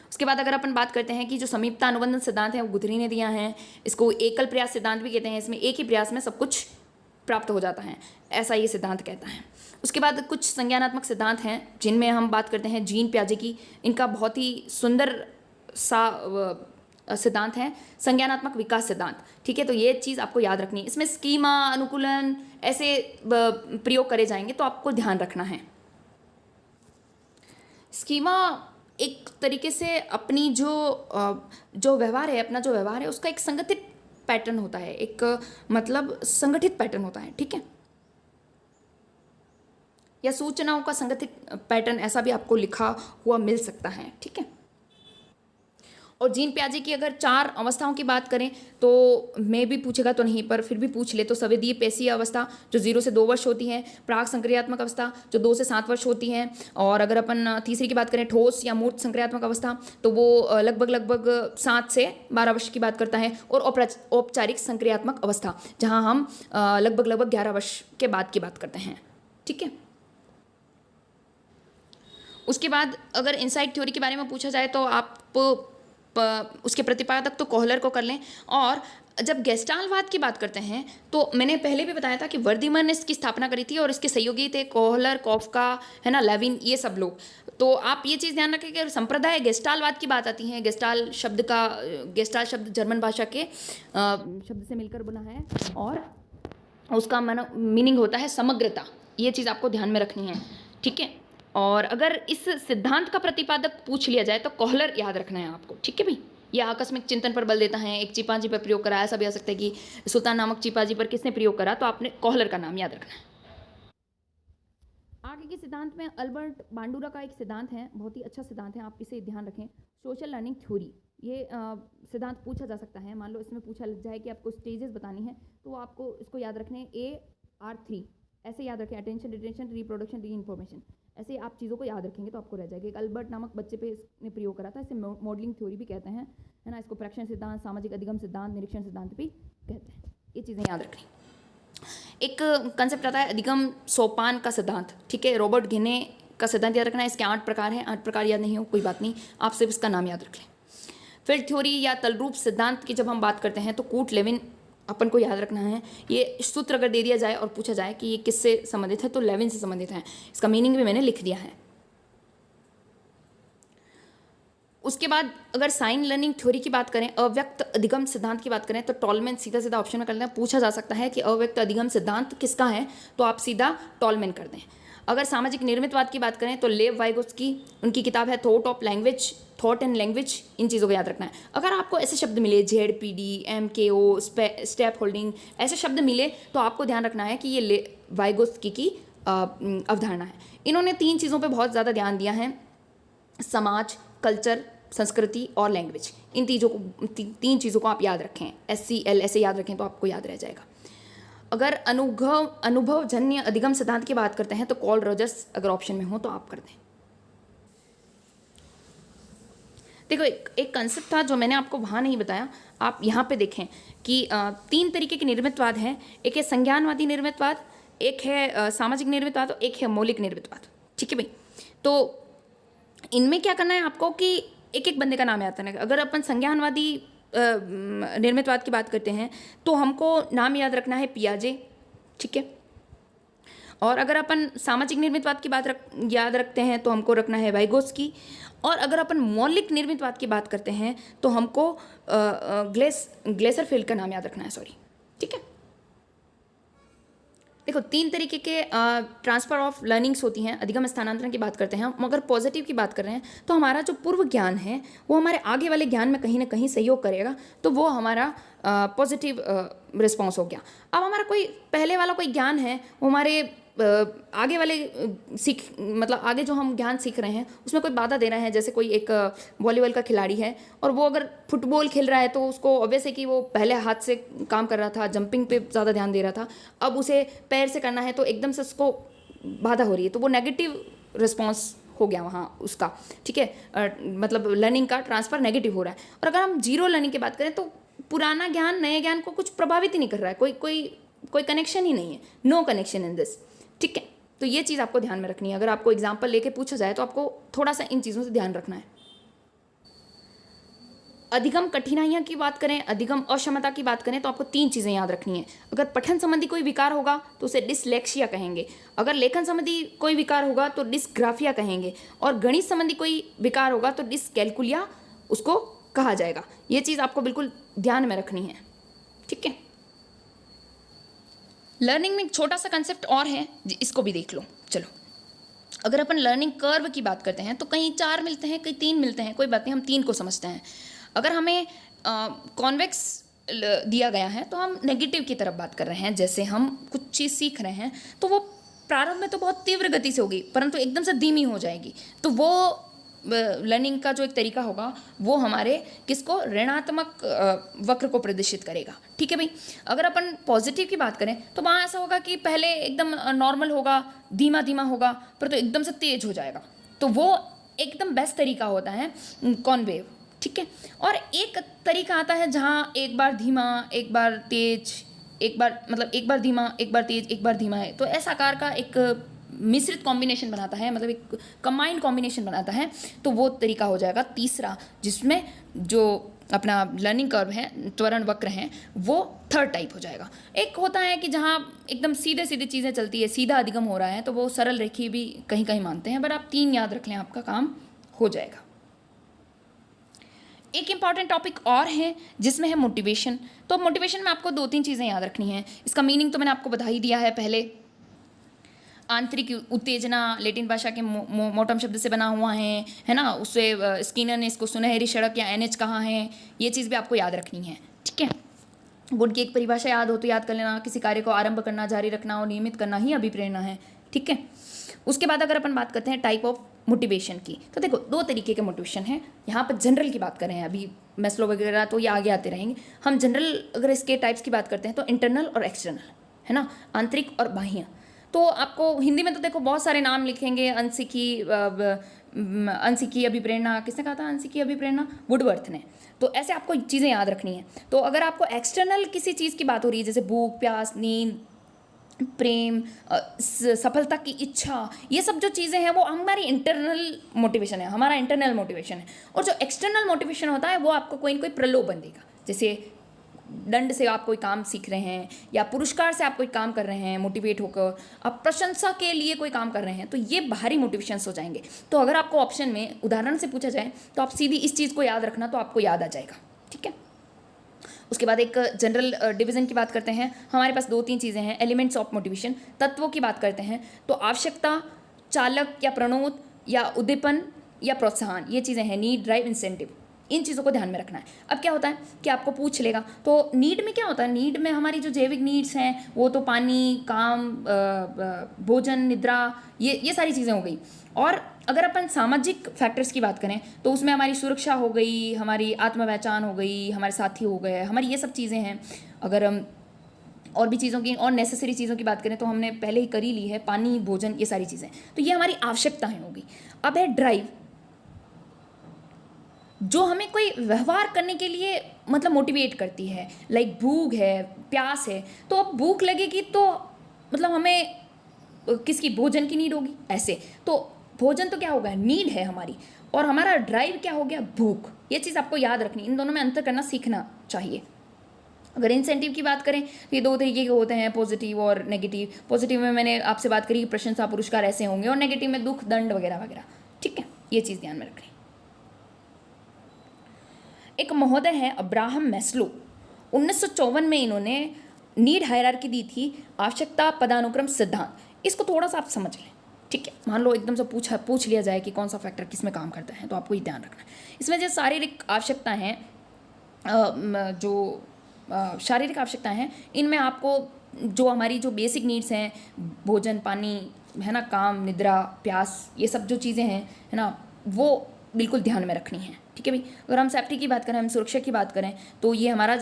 उसके बाद अगर अपन बात करते हैं कि जो समीपता अनुबंधन सिद्धांत है, वो गुथरी ने दिया है। इसको एकल प्रयास सिद्धांत भी कहते हैं। इसमें एक ही प्रयास में सब कुछ प्राप्त हो जाता है, ऐसा ये सिद्धांत कहता है। उसके बाद कुछ संज्ञानात्मक सिद्धांत हैं जिनमें हम बात करते हैं जीन पियाजे की। इनका बहुत ही सुंदर सा सिद्धांत है संज्ञानात्मक विकास सिद्धांत, ठीक है। तो ये चीज़ आपको याद रखनी है। इसमें स्कीमा, अनुकूलन ऐसे प्रयोग करे जाएंगे, तो आपको ध्यान रखना है। स्कीमा एक तरीके से अपनी जो व्यवहार है, अपना जो व्यवहार है, उसका एक संगठित पैटर्न होता है, एक मतलब संगठित पैटर्न होता है, ठीक है, या सूचनाओं का संगठित पैटर्न, ऐसा भी आपको लिखा हुआ मिल सकता है, ठीक है। और जीन पियाजे की अगर 4 अवस्थाओं की बात करें तो मैं भी पूछेगा तो नहीं, पर फिर भी पूछ ले, तो संवेदीय पेशीय अवस्था जो 0 से 2 वर्ष होती है, प्राक संक्रियात्मक अवस्था जो 2 से 7 वर्ष होती है, और अगर अपन तीसरी की बात करें ठोस या मूर्त संक्रियात्मक अवस्था, तो वो लगभग 7 से 12 वर्ष की बात करता है, और औपचारिक संक्रियात्मक अवस्था जहाँ हम लगभग 11 वर्ष के बाद की बात करते हैं, ठीक है। उसके बाद अगर इनसाइट थ्योरी के बारे में पूछा जाए तो आप उसके प्रतिपादक तो कोहलर को कर लें। और जब गेस्टाल्टवाद की बात करते हैं तो मैंने पहले भी बताया था कि वर्दीमन ने इसकी स्थापना करी थी और इसके सहयोगी थे कोहलर, कॉफका, है ना, लेविन, ये सब लोग। तो आप ये चीज़ ध्यान रखें कि संप्रदाय गेस्टाल्टवाद की बात आती है, गेस्टाल शब्द जर्मन भाषा के शब्द से मिलकर बना है और उसका मीनिंग होता है समग्रता। ये चीज़ आपको ध्यान में रखनी है, ठीक है। और अगर इस सिद्धांत का प्रतिपादक पूछ लिया जाए तो कोहलर याद रखना है आपको, ठीक है भाई। यह आकस्मिक चिंतन पर बल देता है, एक चिंपांजी पर प्रयोग करा। ऐसा भी आ सकता है कि सुल्तान नामक चिंपांजी पर किसने प्रयोग करा, तो आपने कोहलर का नाम याद रखना है। आगे के सिद्धांत में अल्बर्ट बांडुरा का एक सिद्धांत है, बहुत ही अच्छा सिद्धांत है, आप इसे ध्यान रखें। सोशल लर्निंग थ्योरी, ये सिद्धांत पूछा जा सकता है। मान लो इसमें पूछा लग जाए कि आपको स्टेजेस बतानी है, तो आपको इसको याद रखने AR3 ऐसे याद रखें, अटेंशन, रिटेंशन, रिप्रोडक्शन, री इन्फॉर्मेशन, ऐसे आप चीज़ों को याद रखेंगे तो आपको रह जाएगा। एक अल्बर्ट नामक बच्चे पे इसने प्रयोग करा था, इसे मॉडलिंग थ्योरी भी कहते हैं, है ना। इसको प्रेक्षण सिद्धांत, सामाजिक अधिगम सिद्धांत, निरीक्षण सिद्धांत भी कहते हैं। ये चीज़ें याद रखनी। एक कंसेप्ट आता है अधिगम सोपान का सिद्धांत, ठीक है। रॉबर्ट घिने का सिद्धांत याद रखना है। इसके 8 प्रकार हैं, 8 प्रकार याद नहीं हो कोई बात नहीं, आप सिर्फ इसका नाम याद रख लें। फील्ड थ्योरी या तलरूप सिद्धांत की जब हम बात करते हैं तो कूट लेविन अपन को याद रखना है। ये सूत्र अगर दे दिया जाए और पूछा जाए कि ये किससे संबंधित है, तो लेविन से संबंधित है। इसका मीनिंग भी मैंने लिख दिया है। उसके बाद अगर साइन लर्निंग थ्योरी की बात करें, अव्यक्त अधिगम सिद्धांत की बात करें, तो टॉलमैन सीधा सीधा ऑप्शन में कर दें। पूछा जा सकता है कि अव्यक्त अधिगम सिद्धांत किसका है, तो आप सीधा टॉलमैन कर दें। अगर सामाजिक निर्मितवाद की बात करें तो लेव वाइगोत्स्की, उनकी किताब है थॉट एंड लैंग्वेज, इन चीज़ों को याद रखना है। अगर आपको ऐसे शब्द मिले ZPD, MKO, स्टेप होल्डिंग, ऐसे शब्द मिले तो आपको ध्यान रखना है कि ये वाइगोत्स्की की अवधारणा है। इन्होंने 3 चीज़ों पे बहुत ज़्यादा ध्यान दिया है, समाज, कल्चर, संस्कृति और लैंग्वेज। इन 3 चीज़ों को आप याद रखें, SCL ऐसे याद रखें तो आपको याद रह जाएगा। अगर अनुभवजन्य अधिगम सिद्धांत की बात करते हैं तो कॉल रोजर्स अगर ऑप्शन में हो तो आप कर दें। देखो एक कंसेप्ट था जो मैंने आपको वहाँ नहीं बताया, आप यहाँ पे देखें कि 3 तरीके के निर्मितवाद हैं। एक है संज्ञानवादी निर्मितवाद, एक है सामाजिक निर्मितवाद और एक है मौलिक निर्मितवाद। ठीक है भाई, तो इनमें क्या करना है आपको कि एक एक बंदे का नाम याद करना है। अगर अपन संज्ञानवादी निर्मितवाद की बात करते हैं तो हमको नाम याद रखना है पियाजे। ठीक है, और अगर अपन सामाजिक निर्मितवाद की बात याद रखते हैं तो हमको रखना है वाइगोत्स्की। और अगर अपन मौलिक निर्मितवाद की बात करते हैं तो हमको ग्लेसरफील्ड का नाम याद रखना है, सॉरी। ठीक है, देखो 3 तरीके के ट्रांसफ़र ऑफ लर्निंग्स होती हैं। अधिगम स्थानांतरण की बात करते हैं हम, अगर पॉजिटिव की बात कर रहे हैं तो हमारा जो पूर्व ज्ञान है वो हमारे आगे वाले ज्ञान में कहीं ना कहीं सहयोग करेगा, तो वो हमारा पॉजिटिव रिस्पॉन्स हो गया। अब हमारा कोई पहले वाला कोई ज्ञान है वो हमारे आगे वाले मतलब आगे जो हम ज्ञान सीख रहे हैं उसमें कोई बाधा दे रहा है। जैसे कोई एक वॉलीबॉल का खिलाड़ी है और वो अगर फुटबॉल खेल रहा है तो उसको ऑब्वियस है कि वो पहले हाथ से काम कर रहा था, जंपिंग पे ज़्यादा ध्यान दे रहा था, अब उसे पैर से करना है तो एकदम से उसको बाधा हो रही है, तो वो नेगेटिव रिस्पॉन्स हो गया वहाँ उसका। ठीक है, मतलब लर्निंग का ट्रांसफ़र नेगेटिव हो रहा है। और अगर हम जीरो लर्निंग की बात करें तो पुराना ज्ञान नए ज्ञान को कुछ प्रभावित ही नहीं कर रहा है, कोई कनेक्शन ही नहीं है, नो कनेक्शन इन दिस। ठीक है, तो ये चीज़ आपको ध्यान में रखनी है। अगर आपको एग्जाम्पल लेके पूछा जाए तो आपको थोड़ा सा इन चीज़ों से ध्यान रखना है। अधिगम कठिनाइयाँ की बात करें, अधिगम अक्षमता की बात करें तो आपको 3 चीज़ें याद रखनी है। अगर पठन संबंधी कोई विकार होगा तो उसे डिसलेक्सिया कहेंगे, अगर लेखन संबंधी कोई विकार होगा तो डिसग्राफिया कहेंगे, और गणित संबंधी कोई विकार होगा तो डिसकैलकुलिया उसको कहा जाएगा। ये चीज़ आपको बिल्कुल ध्यान में रखनी है। ठीक है, लर्निंग में एक छोटा सा कंसेप्ट और है, इसको भी देख लो। चलो, अगर अपन लर्निंग कर्व की बात करते हैं तो कहीं 4 मिलते हैं, कहीं 3 मिलते हैं, कोई बात नहीं, हम 3 को समझते हैं। अगर हमें कॉन्वेक्स दिया गया है तो हम नेगेटिव की तरफ बात कर रहे हैं। जैसे हम कुछ चीज़ सीख रहे हैं तो वो प्रारंभ में तो बहुत तीव्र गति से होगी परंतु एकदम से धीमी हो जाएगी, तो वो लर्निंग का जो एक तरीका होगा वो हमारे किसको, ऋणात्मक वक्र को प्रदर्शित करेगा। ठीक है भाई, अगर अपन पॉजिटिव की बात करें तो वहाँ ऐसा होगा कि पहले एकदम नॉर्मल होगा, धीमा धीमा होगा, पर तो एकदम से तेज हो जाएगा, तो वो एकदम बेस्ट तरीका होता है कॉनवेव। ठीक है, और एक तरीका आता है जहाँ एक बार धीमा, एक बार तेज, एक बार धीमा, एक बार तेज, एक बार धीमा है, तो ऐसा आकार का एक मिश्रित कॉम्बिनेशन बनाता है, मतलब एक कंबाइंड कॉम्बिनेशन बनाता है, तो वो तरीका हो जाएगा तीसरा, जिसमें जो अपना लर्निंग कर्व है, त्वरण वक्र हैं, वो थर्ड टाइप हो जाएगा। एक होता है कि जहाँ एकदम सीधे सीधे चीज़ें चलती है, सीधा अधिगम हो रहा है, तो वो सरल रेखी भी कहीं कहीं मानते हैं, बट आप 3 याद रख लें, आपका काम हो जाएगा। एक इम्पॉर्टेंट टॉपिक और है जिसमें है मोटिवेशन। तो मोटिवेशन में आपको 2-3 चीज़ें याद रखनी हैं। इसका मीनिंग तो मैंने आपको बता ही दिया है पहले। आंतरिक उत्तेजना लैटिन भाषा के मोटम शब्द से बना हुआ है ना, उससे स्किनर ने इसको सुनहरी सड़क या NH कहा है, ये चीज़ भी आपको याद रखनी है। ठीक है, गुड की एक परिभाषा याद हो तो याद कर लेना, किसी कार्य को आरंभ करना, जारी रखना और नियमित करना ही अभिप्रेरणा है। ठीक है, उसके बाद अगर अपन बात करते हैं टाइप ऑफ मोटिवेशन की, तो देखो 2 तरीके के मोटिवेशन है। यहाँ पर जनरल की बात करें, अभी मैस्लो वगैरह तो ये आगे आते रहेंगे, हम जनरल अगर इसके टाइप्स की बात करते हैं तो इंटरनल और एक्सटर्नल है ना, आंतरिक और बाह्य। तो आपको हिंदी में तो देखो बहुत सारे नाम लिखेंगे, अनसीखी अभिप्रेरणा, किसने कहा था अनसीखी अभिप्रेरणा, वुडवर्थ ने। तो ऐसे आपको चीज़ें याद रखनी है। तो अगर आपको एक्सटर्नल किसी चीज़ की बात हो रही है, जैसे भूख, प्यास, नींद, प्रेम, सफलता की इच्छा, ये सब जो चीज़ें हैं वो हमारी इंटरनल मोटिवेशन है, हमारा इंटरनल मोटिवेशन है। और जो एक्सटर्नल मोटिवेशन होता है वो आपको कोई ना कोई प्रलोभन देगा, जैसे दंड से आप कोई काम सीख रहे हैं या पुरस्कार से आप कोई काम कर रहे हैं, मोटिवेट होकर आप प्रशंसा के लिए कोई काम कर रहे हैं, तो ये बाहरी मोटिवेशंस हो जाएंगे। तो अगर आपको ऑप्शन में उदाहरण से पूछा जाए तो आप सीधी इस चीज़ को याद रखना, तो आपको याद आ जाएगा। ठीक है, उसके बाद एक जनरल डिवीज़न की बात करते हैं। हमारे पास 2-3 चीज़ें हैं, एलिमेंट्स ऑफ मोटिवेशन। तत्वों की बात करते हैं तो आवश्यकता, चालक या प्रणोद या उद्दीपन या प्रोत्साहन, ये चीज़ें हैं, नीड, ड्राइव, इंसेंटिव। इन चीज़ों को ध्यान में रखना है। अब क्या होता है कि आपको पूछ लेगा, तो नीड में क्या होता है, नीड में हमारी जो जैविक नीड्स हैं वो तो पानी, काम, भोजन, निद्रा, ये सारी चीज़ें हो गई। और अगर अपन सामाजिक फैक्टर्स की बात करें तो उसमें हमारी सुरक्षा हो गई, हमारी आत्म पहचान हो गई, हमारे साथी हो गए, हमारी ये सब चीज़ें हैं। अगर हम और भी चीज़ों की और नेसेसरी चीज़ों की बात करें तो हमने पहले ही कर ही ली है, पानी, भोजन, ये सारी चीज़ें, तो ये हमारी आवश्यकताएं होगी। अब है ड्राइव, जो हमें कोई व्यवहार करने के लिए मतलब मोटिवेट करती है, लाइक भूख है, प्यास है, तो अब भूख लगेगी तो मतलब हमें किसकी, भोजन की नीड होगी, ऐसे तो भोजन तो क्या होगा, नीड है हमारी, और हमारा ड्राइव क्या हो गया, भूख। ये चीज़ आपको याद रखनी, इन दोनों में अंतर करना सीखना चाहिए। अगर इंसेंटिव की बात करें तो ये दो तरीके के होते हैं, पॉजिटिव और नेगेटिव। पॉजिटिव में मैंने आपसे बात करी कि प्रशंसा, पुरस्कार ऐसे होंगे, और नेगेटिव में दुख, दंड वगैरह वगैरह। ठीक है, ये चीज़ ध्यान में रखनी। एक महोदय हैं अब्राहम मैस्लो, 1954 में इन्होंने नीड हायरार्की दी थी, आवश्यकता पदानुक्रम सिद्धांत। इसको थोड़ा सा आप समझ लें। ठीक है, मान लो एकदम से पूछ लिया जाए कि कौन सा फैक्टर किस में काम करता है, तो आपको ये ध्यान रखना है। इसमें जो शारीरिक आवश्यकता हैं, शारीरिक आवश्यकताएं हैं, इनमें आपको जो हमारी जो बेसिक नीड्स हैं, भोजन, पानी, है ना, काम, निद्रा, प्यास, ये सब जो चीज़ें हैं, है ना, वो बिल्कुल ध्यान में रखनी है। ठीक है भाई। अगर हम सेफ्टी की बात करें, हम सुरक्षा की बात करें, तो ये हमारा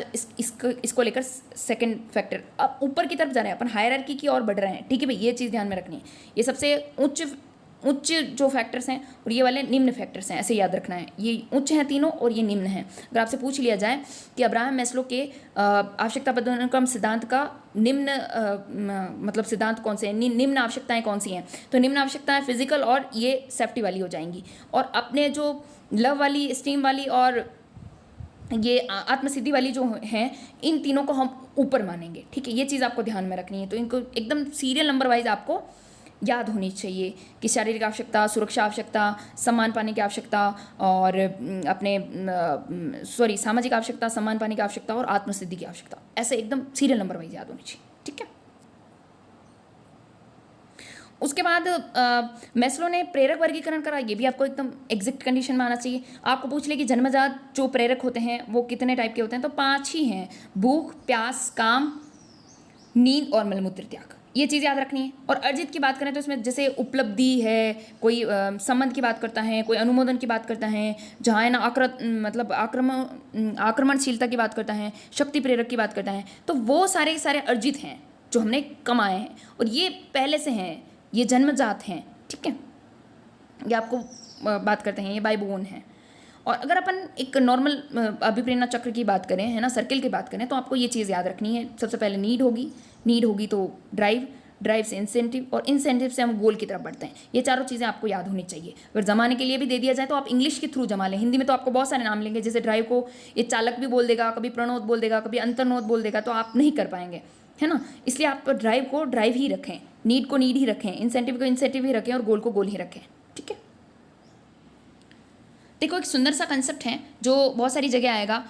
इसको लेकर सेकंड फैक्टर। अब ऊपर की तरफ जा रहे हैं अपन, हायरार्की की ओर बढ़ रहे हैं। ठीक है भाई, ये चीज़ ध्यान में रखनी है। ये सबसे उच्च जो फैक्टर्स हैं और ये वाले निम्न फैक्टर्स हैं, ऐसे याद रखना है। ये उच्च हैं तीनों और ये निम्न हैं। अगर आपसे पूछ लिया जाए कि अब्राहम मैस्लो के आवश्यकता पदानुक्रम सिद्धांत का निम्न मतलब सिद्धांत कौन से हैं, निम्न आवश्यकताएं कौन सी हैं, तो निम्न आवश्यकताएं फिजिकल और ये सेफ्टी वाली हो जाएंगी। और अपने जो लव वाली, स्टीम वाली और ये आत्मसिद्धि वाली जो हैं, इन तीनों को हम ऊपर मानेंगे। ठीक है, ये चीज़ आपको ध्यान में रखनी है। तो इनको एकदम सीरियल नंबर वाइज आपको याद होनी चाहिए कि शारीरिक आवश्यकता, सुरक्षा आवश्यकता, सम्मान पाने की आवश्यकता, और सामाजिक आवश्यकता, सम्मान पाने की आवश्यकता और आत्मसिद्धि की आवश्यकता, ऐसे एकदम सीरियल नंबर वाइज याद होनी चाहिए। ठीक है। उसके बाद मैस्लो ने प्रेरक वर्गीकरण करा, ये भी आपको एकदम एग्जैक्ट कंडीशन में आना चाहिए। आपको पूछ ले कि जन्मजात जो प्रेरक होते हैं वो कितने टाइप के होते हैं, तो 5 ही हैं, भूख, प्यास, काम, नींद और मलमूत्र त्याग। ये चीज़ याद रखनी है। और अर्जित की बात करें तो इसमें जैसे उपलब्धि है, कोई संबंध की बात करता है, कोई अनुमोदन की बात करता है, जहाँ है ना आक्रमणशीलता की बात करता है, शक्ति प्रेरक की बात करता है, तो वो सारे सारे अर्जित हैं जो हमने कमाए हैं, और ये पहले से हैं, ये जन्मजात हैं। ठीक है, ये आपको बात करते हैं, ये बाय बोर्न है। और अगर अपन एक नॉर्मल अभिप्रेरणा चक्र की बात करें, है ना, सर्किल की बात करें, तो आपको ये चीज़ याद रखनी है। सबसे पहले नीड होगी तो ड्राइव से इंसेंटिव, और इंसेंटिव से हम गोल की तरफ बढ़ते हैं। ये चारों चीज़ें आपको याद होनी चाहिए। अगर जमाने के लिए भी दे दिया जाए तो आप इंग्लिश के थ्रू जमा लें। हिंदी में तो आपको बहुत सारे नाम लेंगे, जैसे ड्राइव को ये चालक भी बोल देगा, कभी प्रणोद बोल देगा, कभी अंतर्नोद बोल देगा, तो आप नहीं कर पाएंगे, है ना। इसलिए आप ड्राइव को ड्राइव ही रखें, नीड को नीड ही रखें, इंसेंटिव को इंसेंटिव ही रखें, और गोल को गोल ही रखें। ठीक है। देखो, एक सुंदर सा कंसेप्ट है जो बहुत सारी जगह आएगा।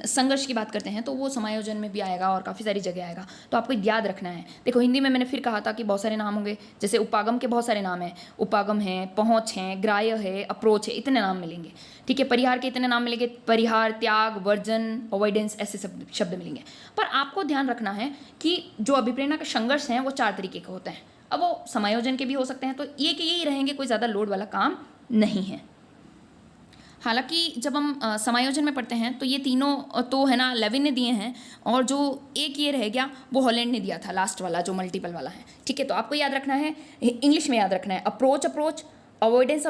संघर्ष की बात करते हैं तो वो समायोजन में भी आएगा और काफ़ी सारी जगह आएगा, तो आपको याद रखना है। देखो, हिंदी में मैंने फिर कहा था कि बहुत सारे नाम होंगे, जैसे उपागम के बहुत सारे नाम हैं, उपागम है, पहुँच है, ग्राह्य है, अप्रोच है, इतने नाम मिलेंगे। ठीक है, परिहार के इतने नाम मिलेंगे, परिहार, त्याग, वर्जन, अवॉइडेंस, ऐसे शब्द मिलेंगे। पर आपको ध्यान रखना है कि जो अभिप्रेरणा के संघर्ष हैं वो 4 तरीके के होते हैं। अब वो समायोजन के भी हो सकते हैं, तो ये कि यही रहेंगे, कोई ज़्यादा लोड वाला काम नहीं है। हालांकि जब हम समायोजन में पढ़ते हैं तो ये तीनों तो है ना लेविन ने दिए हैं, और जो एक ये रह गया वो हॉलैंड ने दिया था, लास्ट वाला जो मल्टीपल वाला है। ठीक है, तो आपको याद रखना है, इंग्लिश में याद रखना है, अप्रोच, अवॉइडेंस,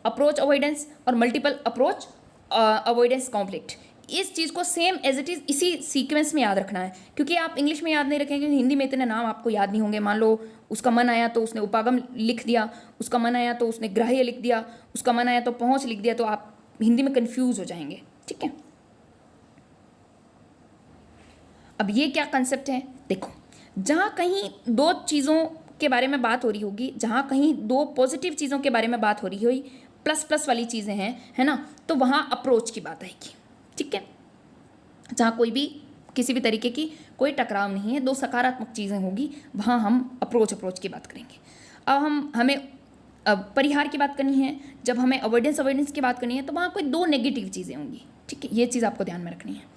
अप्रोच अवॉइडेंस, और मल्टीपल अप्रोच अवॉइडेंस कॉन्फ्लिक्ट। इस चीज़ को सेम एज इट इज़ इसी सीक्वेंस में याद रखना है, क्योंकि आप इंग्लिश में याद नहीं रखेंगे, हिंदी में इतने नाम आपको याद नहीं होंगे। मान लो उसका मन आया तो उसने उपागम लिख दिया, उसका मन आया तो उसने ग्राह्य लिख दिया, उसका मन आया तो पहुँच लिख दिया, तो आप हिंदी में कंफ्यूज हो जाएंगे। ठीक है, अब ये क्या कंसेप्ट है, देखो, जहाँ कहीं 2 चीज़ों के बारे में बात हो रही होगी, जहाँ कहीं 2 पॉजिटिव चीज़ों के बारे में बात हो रही होगी, प्लस वाली चीज़ें हैं, है ना, तो वहाँ अप्रोच की बात आएगी। ठीक है, जहाँ कोई भी किसी भी तरीके की कोई टकराव नहीं है, 2 सकारात्मक चीज़ें होगी, वहाँ हम अप्रोच की बात करेंगे। अब हमें परिहार की बात करनी है, जब हमें अवॉइडेंस की बात करनी है, तो वहाँ कोई दो नेगेटिव चीज़ें होंगी, ठीक है, ये चीज़ आपको ध्यान में रखनी है।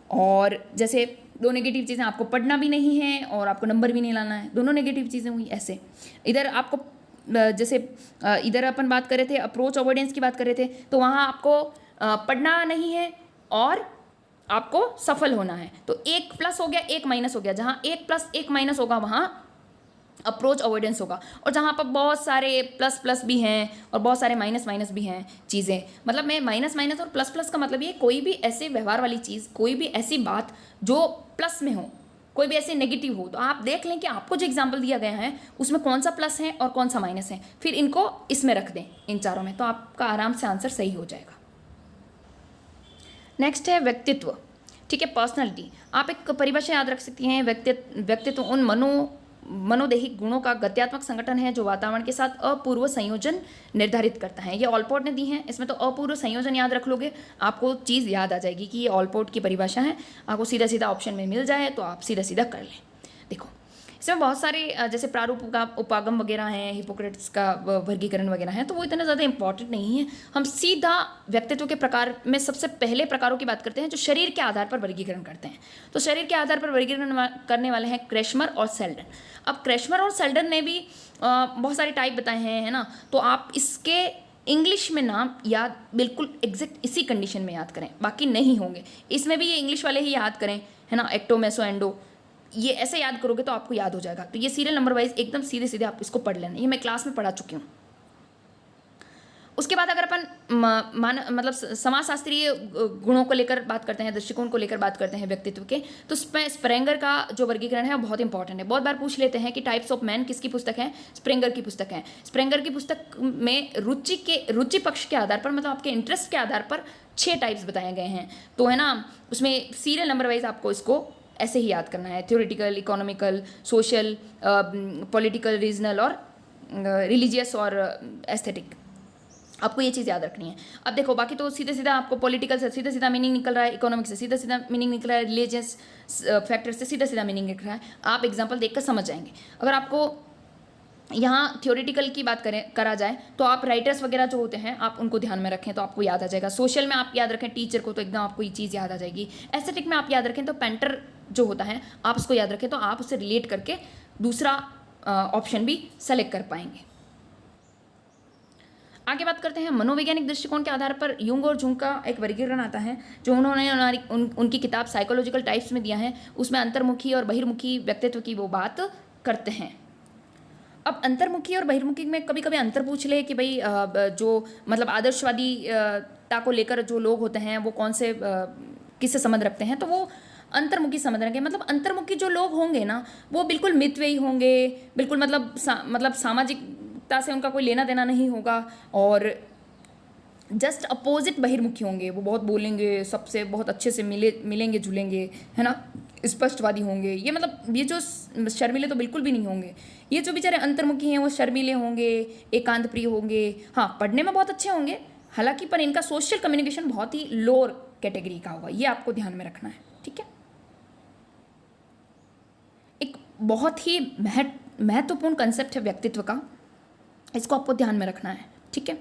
और जैसे दो नेगेटिव चीज़ें, आपको पढ़ना भी नहीं है और आपको नंबर भी नहीं लाना है, दोनों नेगेटिव चीज़ें हुई। ऐसे इधर आपको जैसे इधर अपन बात कर रहे थे, अप्रोच अवॉइडेंस की बात कर रहे थे, तो वहाँ आपको पढ़ना नहीं है और आपको सफल होना है, तो एक प्लस हो गया, एक माइनस हो गया। जहाँ एक प्लस एक माइनस होगा वहाँ अप्रोच अवॉइडेंस होगा, और जहाँ पर बहुत सारे प्लस प्लस भी हैं और बहुत सारे माइनस माइनस भी हैं चीज़ें, मतलब मैं माइनस माइनस और प्लस प्लस का मतलब ये, कोई भी ऐसे व्यवहार वाली चीज़, कोई भी ऐसी बात जो प्लस में हो, कोई भी ऐसे नेगेटिव हो, तो आप देख लें कि आपको जो एग्जाम्पल दिया गया है उसमें कौन सा प्लस है और कौन सा माइनस है, फिर इनको इसमें रख दें, इन चारों में, तो आपका आराम से आंसर सही हो जाएगा। नेक्स्ट है व्यक्तित्व, ठीक है, पर्सनैलिटी। आप एक परिभाषा याद रख सकती हैं, व्यक्तित्व उन मनोदैहिक गुणों का गत्यात्मक संगठन है जो वातावरण के साथ अपूर्व संयोजन निर्धारित करता है। ये ऑलपोर्ट ने दी है, इसमें तो अपूर्व संयोजन याद रख लोगे, आपको चीज़ याद आ जाएगी कि ये ऑलपोर्ट की परिभाषा है, आपको सीधा सीधा ऑप्शन में मिल जाए तो आप सीधा सीधा कर लें। देखो इसमें बहुत सारे जैसे प्रारूप का उपागम वगैरह हैं, हिपोक्रेट्स का वर्गीकरण वगैरह है, तो वो इतना ज़्यादा इंपॉर्टेंट नहीं है। हम सीधा व्यक्तित्व के प्रकार में सबसे पहले प्रकारों की बात करते हैं जो शरीर के आधार पर वर्गीकरण करते हैं। तो शरीर के आधार पर वर्गीकरण करने वाले हैं क्रेशमर और सेल्डन। अब क्रेशमर और सेल्डन ने भी बहुत सारे टाइप बताए हैं, है ना, तो आप इसके इंग्लिश में नाम याद बिल्कुल एग्जैक्ट इसी कंडीशन में याद करें, बाकी नहीं होंगे। इसमें भी ये इंग्लिश वाले ही याद करें, है ना, एक्टो मेसो एंडो, ये ऐसे याद करोगे तो आपको याद हो जाएगा। तो ये सीरियल नंबर वाइज एकदम सीधे सीधे आप इसको पढ़ लेना, ये मैं क्लास में पढ़ा चुकी हूँ। उसके बाद अगर अपन मतलब समाजशास्त्रीय गुणों को लेकर बात करते हैं, दृष्टिकोण को लेकर बात करते हैं व्यक्तित्व के, तो स्प्रेंगर का जो वर्गीकरण है वो बहुत इंपॉर्टेंट है। बहुत बार पूछ लेते हैं कि टाइप्स ऑफ मैन किसकी पुस्तक है, स्प्रेंगर की पुस्तक है। स्प्रेंगर की पुस्तक में रुचि पक्ष के आधार पर, मतलब आपके इंटरेस्ट के आधार पर 6 टाइप्स बताए गए हैं, तो है ना, उसमें सीरियल नंबर वाइज आपको इसको ऐसे ही याद करना है, theoretical, economical, social, political, regional और रिलीजियस और एस्थेटिक, आपको ये चीज़ याद रखनी है। अब देखो बाकी तो सीधे सीधा आपको पॉलिटिकल से सीधा सीधा मीनिंग निकल रहा है, इकोनॉमिक से सीधा सीधा मीनिंग निकल रहा है, रिलीजियस फैक्टर से सीधा सीधा मीनिंग निकल रहा है, आप एग्जाम्पल देखकर समझ जाएंगे। अगर आपको यहाँ थ्योरेटिकल की बात करा जाए तो आप राइटर्स वगैरह जो होते हैं आप उनको ध्यान में रखें तो आपको याद आ जाएगा। सोशल में आप याद रखें टीचर को, तो एकदम आपको ये चीज़ याद आ जाएगी। एस्थेटिक में आप याद रखें तो पेंटर जो होता है आप उसको याद रखें तो आप उससे रिलेट करके दूसरा ऑप्शन भी सेलेक्ट कर पाएंगे। आगे बात करते हैं मनोवैज्ञानिक दृष्टिकोण के आधार पर यूंग और जूंग का एक वर्गीकरण आता है जो उन्होंने उनकी किताब साइकोलॉजिकल टाइप्स में दिया है। उसमें अंतर्मुखी और बहिर्मुखी व्यक्तित्व की वो बात करते हैं। अब अंतर्मुखी और बहिर्मुखी में कभी कभी अंतर पूछ ले कि भाई जो मतलब आदर्शवादीता को लेकर जो लोग होते हैं वो कौन से किससे संबंध रखते हैं, तो वो अंतर्मुखी संबंध रखेंगे। मतलब अंतर्मुखी जो लोग होंगे ना वो बिल्कुल मितव्ययी होंगे, बिल्कुल मतलब सामाजिकता से उनका कोई लेना देना नहीं होगा, और जस्ट अपोजिट बहिर्मुखी होंगे। वो बहुत बोलेंगे, सबसे बहुत अच्छे से मिलेंगे जुलेंगे, है ना, स्पष्टवादी होंगे। ये मतलब ये जो शर्मीले तो बिल्कुल भी नहीं होंगे। ये जो बेचारे अंतर्मुखी हैं वो शर्मीले होंगे, एकांत प्रिय होंगे, हाँ पढ़ने में बहुत अच्छे होंगे हालांकि, पर इनका सोशल कम्युनिकेशन बहुत ही लोअर कैटेगरी का होगा, ये आपको ध्यान में रखना है, ठीक है। एक बहुत ही महत्वपूर्ण कंसेप्ट है व्यक्तित्व का, इसको आपको ध्यान में रखना है, ठीक है।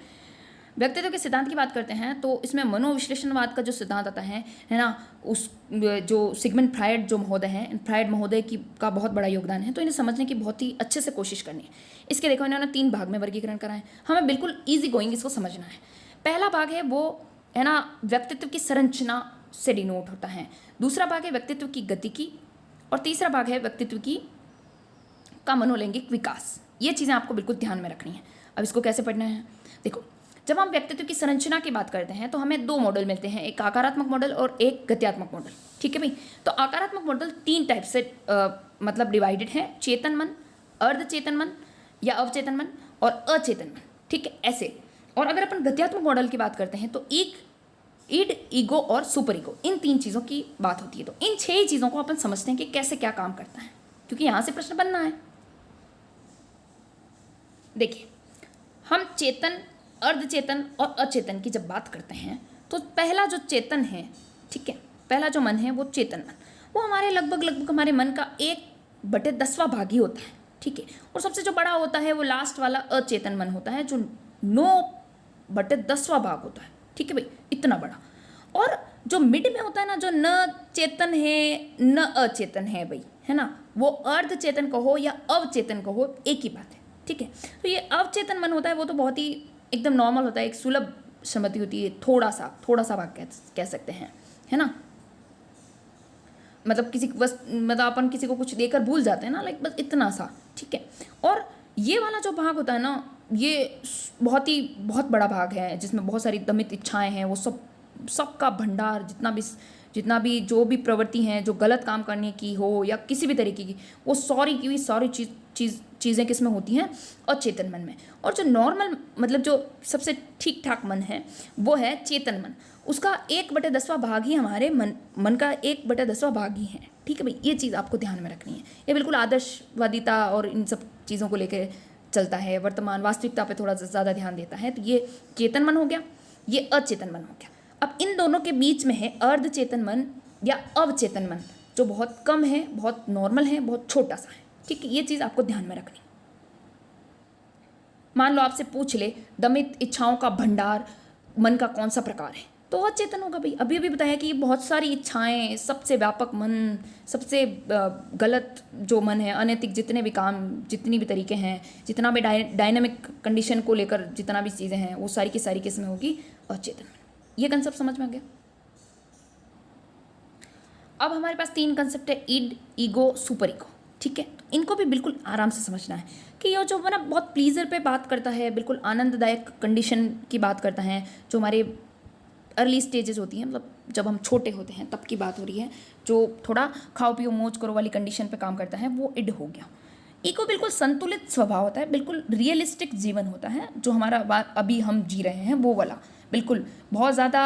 व्यक्तित्व के सिद्धांत की बात करते हैं तो इसमें मनोविश्लेषणवाद का जो सिद्धांत आता है ना, उस जो सिगमंड फ्रायड जो महोदय हैं, फ्रायड महोदय का बहुत बड़ा योगदान है, तो इन्हें समझने की बहुत ही अच्छे से कोशिश करनी है। इसके देखो इन्होंने 3 भाग में वर्गीकरण करा है, हमें बिल्कुल ईजी गोइंग इसको समझना है। पहला भाग है वो है ना व्यक्तित्व की संरचना से डिनोट होता है, दूसरा भाग है व्यक्तित्व की गतिकी, और तीसरा भाग है व्यक्तित्व का मनोलैंगिक विकास। ये चीज़ें आपको बिल्कुल ध्यान में रखनी है। अब इसको कैसे पढ़ना है, देखो जब हम व्यक्तित्व की संरचना की बात करते हैं तो हमें 2 मॉडल मिलते हैं, एक आकारात्मक मॉडल और एक गत्यात्मक मॉडल, ठीक है भाई। तो आकारात्मक मॉडल 3 टाइप से मतलब डिवाइडेड है, चेतन मन, अर्धचेतन मन या अवचेतन मन और अचेतन मन, ठीक है ऐसे। और अगर अपन गत्यात्मक मॉडल की बात करते हैं तो ईड, ईगो और सुपर ईगो, इन 3 चीज़ों की बात होती है। तो इन 6 चीज़ों को अपन समझते हैं कि कैसे क्या काम करता है, क्योंकि यहाँ से प्रश्न बनना है। देखिए हम चेतन, अर्धचेतन और अचेतन की जब बात करते हैं तो पहला जो चेतन है, ठीक है, पहला जो मन है वो चेतन मन, वो हमारे लगभग हमारे मन का 1/10वां भाग ही होता है, ठीक है। और सबसे जो बड़ा होता है वो लास्ट वाला अचेतन मन होता है, जो 9/10वां भाग होता है, ठीक है भाई, इतना बड़ा। और जो मिड में होता है ना, जो न चेतन है न अचेतन है भाई, है ना, वो अर्ध चेतन कहो या अवचेतन कहो, एक ही बात है, ठीक है। तो ये अवचेतन मन होता है, वो तो बहुत ही एकदम नॉर्मल होता है, एक सुलभ सम्मति होती है, थोड़ा सा भाग कह सकते हैं, है ना। मतलब किसी बस मतलब अपन किसी को कुछ देकर भूल जाते हैं ना, लाइक बस इतना सा, ठीक है। और ये वाला जो भाग होता है ना, ये बहुत बड़ा भाग है, जिसमें बहुत सारी दमित इच्छाएं हैं, वो सबका भंडार, जितना भी जो भी प्रवृत्ति हैं, जो गलत काम करने की हो या किसी भी तरीके की, वो सारी चीज़ें किस में होती हैं, अचेतन मन में। और जो नॉर्मल मतलब जो सबसे ठीक ठाक मन है वो है चेतन मन, उसका 1/10वां भाग ही हमारे मन का 1/10वां भाग ही है, ठीक है भाई। ये चीज़ आपको ध्यान में रखनी है। ये बिल्कुल आदर्शवादिता और इन सब चीज़ों को लेकर चलता है, वर्तमान वास्तविकता पे थोड़ा ज़्यादा ध्यान देता है। तो ये चेतन मन हो गया, ये अचेतन मन हो गया। अब इन दोनों के बीच में है अर्धचेतन मन या अवचेतन मन, जो बहुत कम है, बहुत नॉर्मल है, बहुत छोटा सा है, ठीक है। ये चीज़ आपको ध्यान में रखनी। मान लो आपसे पूछ ले दमित इच्छाओं का भंडार मन का कौन सा प्रकार है, तो अचेतन होगा भाई। अभी बताया कि बहुत सारी इच्छाएं, सबसे व्यापक मन, सबसे गलत जो मन है, अनैतिक जितने भी काम, जितनी भी तरीके हैं, जितना भी डायनामिक कंडीशन को लेकर जितना भी चीज़ें हैं, वो सारी की सारी किस में होगी, अचेतन मन। ये कंसेप्ट समझ में आ गया। अब हमारे पास 3 कंसेप्ट है, ईड, ईगो, सुपर ईगो, ठीक है। तो इनको भी बिल्कुल आराम से समझना है कि ये जो ना बहुत प्लीजर पे बात करता है, बिल्कुल आनंददायक कंडीशन की बात करता है, जो हमारे अर्ली स्टेजेस होती हैं, मतलब जब हम छोटे होते हैं तब की बात हो रही है, जो थोड़ा खाओ पियो मौज करो वाली कंडीशन पे काम करता है, वो इड हो गया। ईगो बिल्कुल संतुलित स्वभाव होता है, बिल्कुल रियलिस्टिक जीवन होता है, जो हमारा अभी हम जी रहे हैं वो वाला, बिल्कुल बहुत ज़्यादा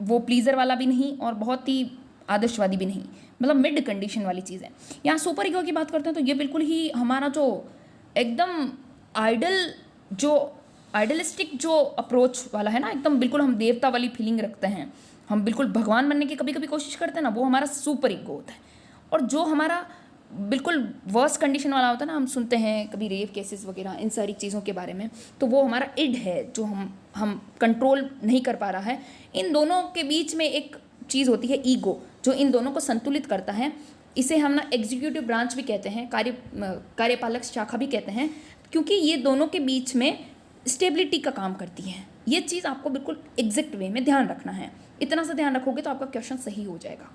वो प्लीज़र वाला भी नहीं और बहुत ही आदर्शवादी भी नहीं, मतलब मिड कंडीशन वाली चीज़ है। यहाँ सुपर ईगो की बात करते हैं तो ये बिल्कुल ही हमारा जो एकदम आइडलिस्टिक जो अप्रोच वाला है ना, एकदम बिल्कुल हम देवता वाली फीलिंग रखते हैं, हम बिल्कुल भगवान बनने की कभी कभी कोशिश करते हैं ना, वो हमारा सुपर ईगो होता है। और जो हमारा बिल्कुल वर्स्ट कंडीशन वाला होता है ना, हम सुनते हैं कभी रेप केसेस वगैरह इन सारी चीज़ों के बारे में, तो वो हमारा इड है, जो हम कंट्रोल नहीं कर पा रहा है। इन दोनों के बीच में एक चीज़ होती है ईगो, जो इन दोनों को संतुलित करता है। इसे हम ना एग्जीक्यूटिव ब्रांच भी कहते हैं, कार्यपालक शाखा भी कहते हैं, क्योंकि ये दोनों के बीच में स्टेबिलिटी का काम करती है। ये चीज़ आपको बिल्कुल एग्जैक्ट वे में ध्यान रखना है। इतना सा ध्यान रखोगे तो आपका क्वेश्चन सही हो जाएगा।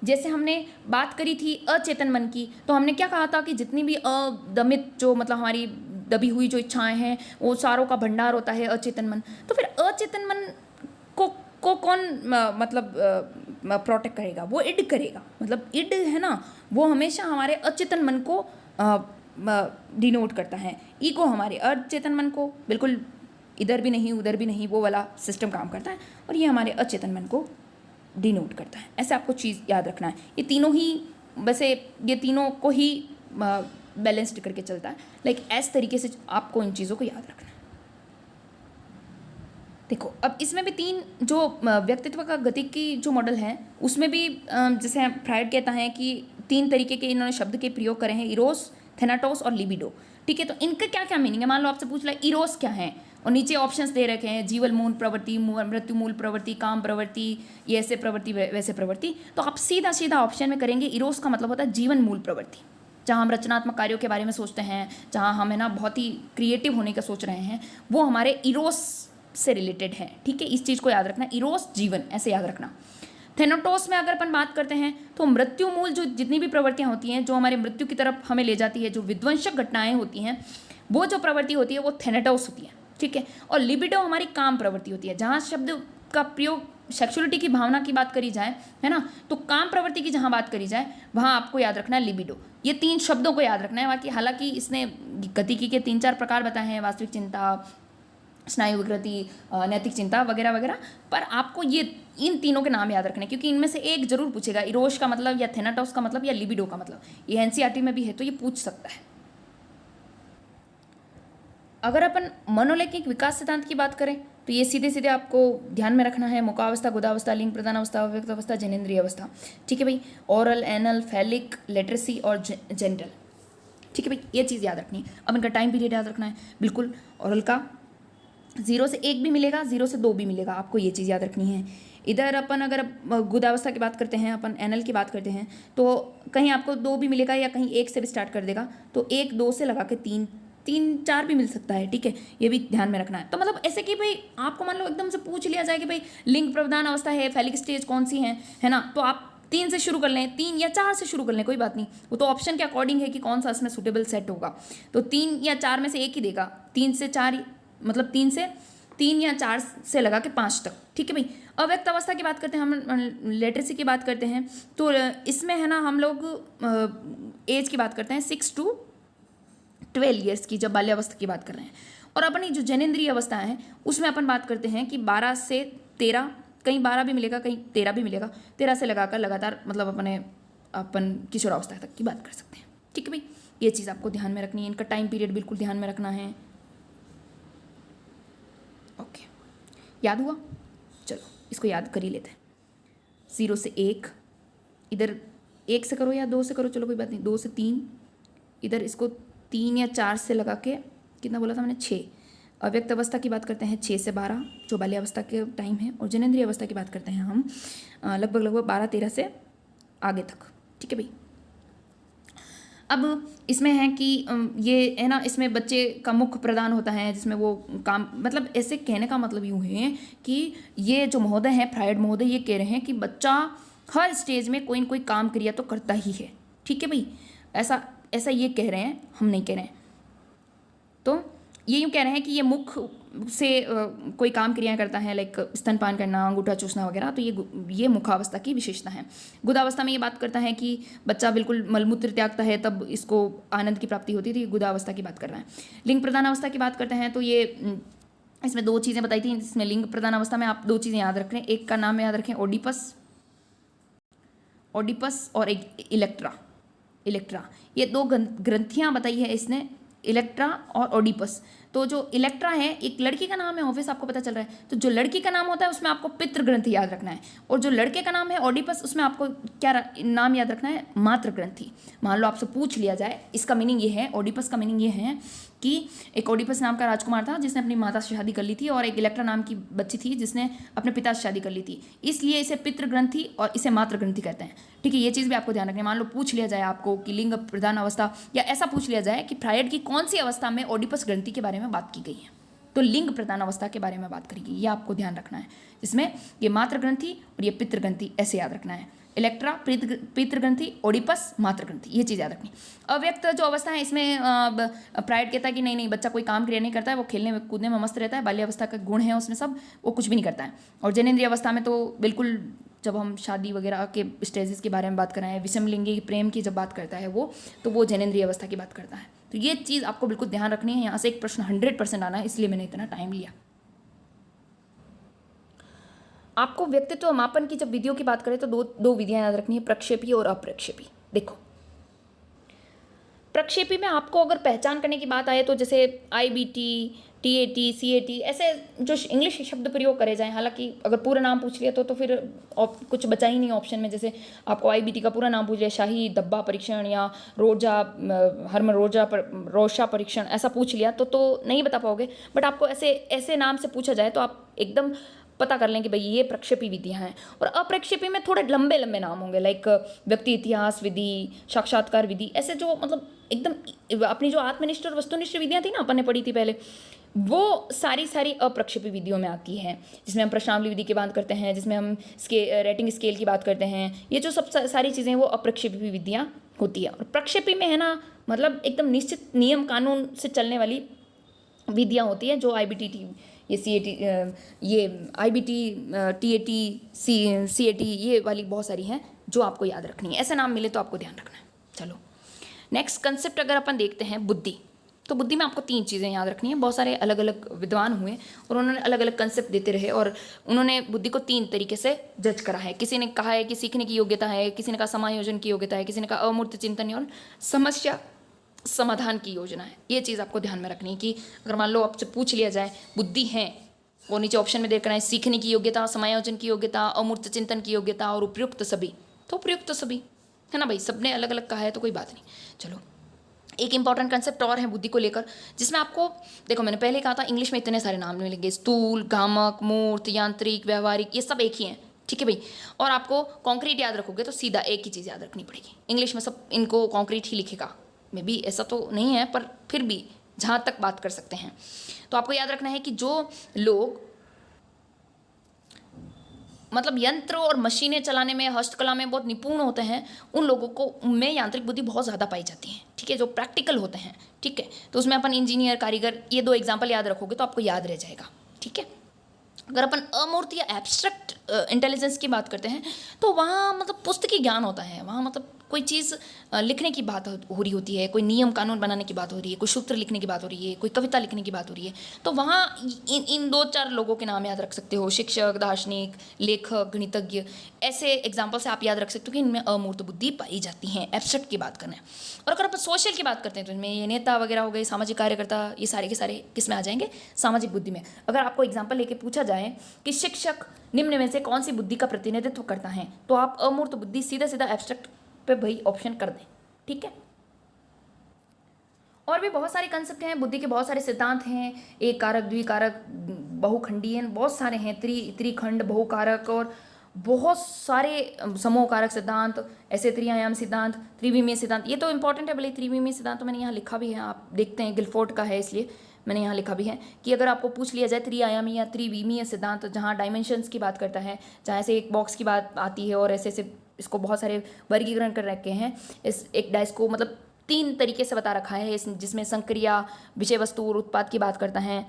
जैसे हमने बात करी थी अचेतन मन की, तो हमने क्या कहा था कि जितनी भी अदमित जो मतलब हमारी दबी हुई जो इच्छाएं हैं, वो सारों का भंडार होता है अचेतन मन। तो फिर अचेतन मन को कौन मतलब प्रोटेक्ट करेगा, वो इड करेगा। मतलब इड है ना, वो हमेशा हमारे अचेतन मन को डिनोट करता है। ईगो हमारे अचेतन मन को बिल्कुल इधर भी नहीं उधर भी नहीं वो वाला सिस्टम काम करता है, और ये हमारे अचेतन मन को डिनोट करता है। ऐसे आपको चीज़ याद रखना है। ये तीनों ही वैसे ये तीनों को ही बैलेंस्ड करके चलता है, लाइक ऐसे तरीके से आपको इन चीज़ों को याद रखना है। देखो अब इसमें भी 3 जो व्यक्तित्व का गति की जो मॉडल है, उसमें भी जैसे फ्रायड कहता है कि 3 तरीके के इन्होंने शब्द के प्रयोग करे हैं, इरोस, थेनाटोस और लिबिडो, ठीक है। तो इनका क्या क्या मीनिंग है, मान लो आपसे पूछ रहा है इरोस क्या है, और नीचे ऑप्शंस दे रखे हैं, जीवन मूल प्रवृत्ति, मृत्यु मूल प्रवृत्ति, काम प्रवृत्ति, ये ऐसे प्रवृत्ति वैसे प्रवृत्ति। तो आप सीधा ऑप्शन में करेंगे। इरोस का मतलब होता है जीवन मूल प्रवृत्ति, जहाँ हम रचनात्मक कार्यों के बारे में सोचते हैं, जहाँ हम है ना बहुत ही क्रिएटिव होने का सोच रहे हैं, वो हमारे इरोस से रिलेटेड है, ठीक है। इस चीज़ को याद रखना, इरोस जीवन, ऐसे याद रखना। थेनाटोस में अगर अपन बात करते हैं तो मृत्यु मूल जो जितनी भी प्रवृत्तियाँ होती हैं, जो हमारे मृत्यु की तरफ हमें ले जाती है, जो विध्वंसक घटनाएं होती हैं, वो जो प्रवृत्ति होती है वो थेनाटोस होती है, ठीक है। और लिबिडो हमारी काम प्रवृत्ति होती है। जहाँ शब्द का प्रयोग सेक्सुअलिटी की भावना की बात करी जाए, है ना, तो काम प्रवृत्ति की जहाँ बात करी जाए वहाँ आपको याद रखना है लिबिडो। ये 3 शब्दों को याद रखना है। बाकी हालांकि इसने गतिकी के 3-4 प्रकार बताए हैं, वास्तविक चिंता, स्नायु विकृति, नैतिक चिंता वगैरह वगैरह, पर आपको ये इन तीनों के नाम याद रखने, क्योंकि इनमें से एक जरूर पूछेगा, इरोस का मतलब या थेनाटोस का मतलब या लिबिडो का मतलब। ये एनसीईआरटी में भी है तो ये पूछ सकता है। अगर अपन मनोलैंगिक विकास सिद्धांत की बात करें तो ये सीधे सीधे आपको ध्यान में रखना है। मुखावस्था, गुदावस्था, लिंग प्रदान अवस्था, अव्यक्त अवस्था, जनेंद्रिय अवस्था। ठीक है भाई। ऑरल, एनल, फैलिक, लेटरेसी और जेंटल। ठीक है भाई, ये चीज़ याद रखनी है। अब इनका टाइम पीरियड याद रखना है। बिल्कुल, ऑरल का 0 से 1 भी मिलेगा, 0 से 2 भी मिलेगा, आपको ये चीज़ याद रखनी है। इधर अपन अगर गुदावस्था की बात करते हैं, अपन एनल की बात करते हैं, तो कहीं आपको 2 भी मिलेगा या कहीं 1 से भी स्टार्ट कर देगा, तो 1 2 से लगा के 3 3 4 भी मिल सकता है। ठीक है, ये भी ध्यान में रखना है। तो मतलब ऐसे कि भाई आपको मान लो एकदम से पूछ लिया जाए कि भाई लिंग प्रदान अवस्था है, फैलिक स्टेज कौन सी है ना, तो आप 3 से शुरू कर लें, 3 या 4 से शुरू कर लें, कोई बात नहीं, वो तो ऑप्शन के अकॉर्डिंग है कि कौन सा इसमें सुटेबल सेट होगा। तो 3 या 4 में से एक ही देगा, 3 से 4 मतलब 3 या 4 से लगा के 5 तक। ठीक है भाई। अव्यक्त अवस्था की बात करते हैं, हम लिटरेसी की बात करते हैं, तो इसमें है ना हम लोग एज की बात करते हैं 6 to 12 ईयर्स की, जब बाल्यावस्था की बात कर रहे हैं। और अपनी जो जनेंद्रिय अवस्था है उसमें अपन बात करते हैं कि 12 से 13, कहीं 12 भी मिलेगा, कहीं 13 भी मिलेगा, 13 से लगाकर लगातार मतलब अपन किशोरावस्था तक की बात कर सकते हैं। ठीक है भाई, ये चीज़ आपको ध्यान में रखनी है। इनका टाइम पीरियड बिल्कुल ध्यान में रखना है। ओके, याद हुआ? चलो इसको याद कर ही लेते हैं। 0 से 1, इधर 1 से करो या 2 से करो, चलो कोई बात नहीं, 2 से 3, इधर इसको 3 या 4 से लगा के कितना बोला था मैंने, 6। अव्यक्त अवस्था की बात करते हैं 6 से 12, जो बाल्यावस्था के टाइम है। और जनेंद्रिय अवस्था की बात करते हैं हम लगभग 12-13 से आगे तक। ठीक है भाई। अब इसमें है कि ये है ना, इसमें बच्चे का मुख प्रदान होता है, जिसमें वो काम, मतलब ऐसे कहने का मतलब यूँ है कि ये जो महोदय हैं, फ्रायड महोदय, ये कह रहे हैं कि बच्चा हर स्टेज में कोई न कोई काम क्रिया तो करता ही है। ठीक है भाई, ऐसा ऐसा ये कह रहे हैं, हम नहीं कह रहे हैं। तो ये यूँ कह रहे हैं कि ये मुख से कोई काम क्रियाएं करता है, लाइक स्तनपान करना, अंगूठा चूसना वगैरह, तो ये मुखावस्था की विशेषता है। गुदावस्था में ये बात करता है कि बच्चा बिल्कुल मलमूत्र त्यागता है, तब इसको आनंद की प्राप्ति होती थी। गुदावस्था की बात कर रहे हैं। लिंग प्रदान अवस्था की बात करते हैं, तो ये इसमें 2 चीज़ें बताई थी। इसमें लिंग प्रदान अवस्था में आप 2 चीज़ें याद रख रहे हैं, एक का नाम याद रखें, ओडिपस और एक इलेक्ट्रा। ये 2 ग्रंथियाँ बताई है इसने, इलेक्ट्रा और ओडिपस। तो जो इलेक्ट्रा है एक लड़की का नाम है, ऑब्वियस आपको पता चल रहा है। तो जो लड़की का नाम होता है उसमें आपको पितृ ग्रंथि याद रखना है, और जो लड़के का नाम है ओडिपस, उसमें आपको क्या नाम याद रखना है, मातृ ग्रंथि। मान लो आपसे पूछ लिया जाए, इसका मीनिंग ये है, ओडिपस का मीनिंग ये है कि एक ओडिपस नाम का राजकुमार था जिसने अपनी माता से शादी कर ली थी, और एक इलेक्ट्रा नाम की बच्ची थी जिसने अपने पिता से शादी कर ली थी, इसलिए इसे पितृ ग्रंथि और इसे मातृ ग्रंथि कहते हैं। ठीक है, ये चीज़ भी आपको ध्यान रखनी है। मान लो पूछ लिया जाए आपको कि लिंग प्रदान अवस्था, या ऐसा पूछ लिया जाए कि फ्रायड की कौन सी अवस्था में ओडिपस ग्रंथि के बारे में बात की गई है, तो लिंग प्रदान अवस्था के बारे में बात करेगी, ये आपको ध्यान रखना है। जिसमें ये मातृ ग्रंथि और ये पितृ ग्रंथि ऐसे याद रखना है। इलेक्ट्रा पितृ ग्रंथि, ओडिपस मातृ ग्रंथि, ये चीज़ याद रखनी। अव्यक्त जो अवस्था है इसमें प्राइड कहता है कि नहीं बच्चा कोई काम क्रिया नहीं करता है, वो खेलने में कूदने में मस्त रहता है, बाल्यावस्था का गुण है उसमें सब, वो कुछ भी नहीं करता है। और जनेंद्रिय अवस्था में तो बिल्कुल, जब हम शादी वगैरह के स्टेजेस के बारे में बात कर रहे हैं, विषमलिंगी प्रेम की जब बात करता है वो, तो वो जनेंद्रिय अवस्था की बात करता है। तो ये चीज़ आपको बिल्कुल ध्यान रखनी है। यहाँ से एक प्रश्न 100% आना है, इसलिए मैंने इतना टाइम लिया। आपको व्यक्तित्व मापन की जब विधियों की बात करें तो दो विधियां याद रखनी है, प्रक्षेपी और अप्रक्षेपी। देखो, प्रक्षेपी में आपको अगर पहचान करने की बात आए तो जैसे IBT, TAT, CAT, ऐसे जो इंग्लिश शब्द प्रयोग करे जाएं, हालांकि अगर पूरा नाम पूछ लिया तो फिर कुछ बचा ही नहीं ऑप्शन में। जैसे आपको IBT का पूरा नाम पूछ लिया, शाही डब्बा परीक्षण या रोशा परीक्षण, ऐसा पूछ लिया तो नहीं बता पाओगे। बट आपको ऐसे नाम से पूछा जाए तो आप एकदम पता कर लें कि भाई ये प्रक्षेपी विधियां हैं। और अप्रक्षेपी में थोड़े लंबे लंबे नाम होंगे, लाइक व्यक्ति इतिहास विधि, साक्षात्कार विधि, ऐसे जो मतलब एकदम अपनी जो आत्मनिष्ठ और वस्तुनिष्ठ विधियां थी ना, अपन ने पढ़ी थी पहले, वो सारी अप्रक्षेपी विधियों में आती है। जिसमें हम प्रश्नावली विधि की बात करते हैं, जिसमें हम रेटिंग स्केल की बात करते हैं, ये जो सब सारी चीज़ें वो अप्रक्षेपी विधियाँ होती है। और प्रक्षेपी में है ना, मतलब एकदम निश्चित नियम कानून से चलने वाली विधियाँ होती है, जो IBT, ये CAT, ये IBT, TAT, CAT, ये वाली बहुत सारी हैं जो आपको याद रखनी है। ऐसे नाम मिले तो आपको ध्यान रखना है। चलो नेक्स्ट कंसेप्ट अगर अपन देखते हैं, बुद्धि। तो बुद्धि में आपको 3 चीज़ें याद रखनी है। बहुत सारे अलग अलग विद्वान हुए और उन्होंने अलग अलग कंसेप्ट देते रहे, और उन्होंने बुद्धि को 3 तरीके से जज करा है। किसी ने कहा है कि सीखने की योग्यता है, किसी ने कहा समायोजन की योग्यता है, किसी ने कहा अमूर्त चिंतन और समस्या समाधान की योजना है। ये चीज़ आपको ध्यान में रखनी है कि अगर मान लो आपसे पूछ लिया जाए बुद्धि है, और नीचे ऑप्शन में देखना है सीखने की योग्यता, समायोजन की योग्यता, अमूर्त चिंतन की योग्यता और उपयुक्त सभी। तो उपयुक्त सभी है ना भाई, सबने अलग अलग कहा है तो कोई बात नहीं। चलो एक इंपॉर्टेंट कंसेप्ट और है बुद्धि को लेकर, जिसमें आपको देखो मैंने पहले कहा था इंग्लिश में इतने सारे नाम मिलेंगे, स्थूल, भ्रामक, मूर्त, यांत्रिक, व्यवहारिक, ये सब एक ही हैं, ठीक है भाई। और आपको कॉन्क्रीट याद रखोगे तो सीधा एक ही चीज़ याद रखनी पड़ेगी, इंग्लिश में सब इनको कॉन्क्रीट ही लिखेगा, मे बी ऐसा तो नहीं है पर फिर भी जहाँ तक बात कर सकते हैं। तो आपको याद रखना है कि जो लोग मतलब यंत्र और मशीनें चलाने में, हस्तकला में बहुत निपुण होते हैं, उन लोगों को में यांत्रिक बुद्धि बहुत ज़्यादा पाई जाती है, ठीक है, जो प्रैक्टिकल होते हैं, ठीक है। तो उसमें अपन इंजीनियर, कारीगर, ये दो एग्जाम्पल याद रखोगे तो आपको याद रह जाएगा, ठीक है। अगर अपन अमूर्त या एब्स्ट्रैक्ट इंटेलिजेंस की बात करते हैं तो वहाँ मतलब पुस्तकी ज्ञान होता है, वहाँ मतलब कोई चीज़ लिखने की बात हो रही होती है, कोई नियम कानून बनाने की बात हो रही है, कोई सूत्र लिखने की बात हो रही है, कोई कविता लिखने की बात हो रही है, तो वहाँ इन दो चार लोगों के नाम याद रख सकते हो, शिक्षक, दार्शनिक, लेखक, गणितज्ञ, ऐसे एग्जाम्पल से आप याद रख सकते हो कि इनमें अमूर्त बुद्धि पाई जाती है, एब्स्ट्रैक्ट की बात करना है। और अगर अपन सोशल की बात करते हैं तो इनमें ये नेता वगैरह हो गए, सामाजिक कार्यकर्ता, ये सारे के सारे किस में आ जाएंगे, सामाजिक बुद्धि में। अगर आपको एग्जाम्पल लेके पूछा जाए कि शिक्षक निम्न में से कौन सी बुद्धि का प्रतिनिधित्व करता है, तो आप अमूर्त बुद्धि सीधा सीधा एब्स्ट्रैक्ट पे भाई ऑप्शन कर दें, ठीक है। और भी बहुत सारे कंसेप्ट हैं, बुद्धि के बहुत सारे सिद्धांत हैं, एक कारक, द्विकारक, बहुखंडीय, बहुत सारे हैं, त्रिखंड, बहुकारक और बहुत सारे समूह कारक सिद्धांत, ऐसे त्रिआयाम सिद्धांत, त्रिविमीय सिद्धांत। ये तो इंपॉर्टेंट है भले, त्रिविमीय सिद्धांत तो मैंने यहाँ लिखा भी है, आप देखते हैं गिलफोर्ड का है, इसलिए मैंने यहाँ लिखा भी है कि अगर आपको पूछ लिया जाए त्रिआयामी या त्रिविमीय सिद्धांत, जहाँ डायमेंशंस की बात करता है, जहाँ ऐसे एक बॉक्स की बात आती है और ऐसे ऐसे इसको बहुत सारे वर्गीकरण कर रखे हैं, इस एक डाइस को मतलब 3 तरीके से बता रखा है, जिसमें संक्रिया, विषय वस्तु और उत्पाद की बात करता है,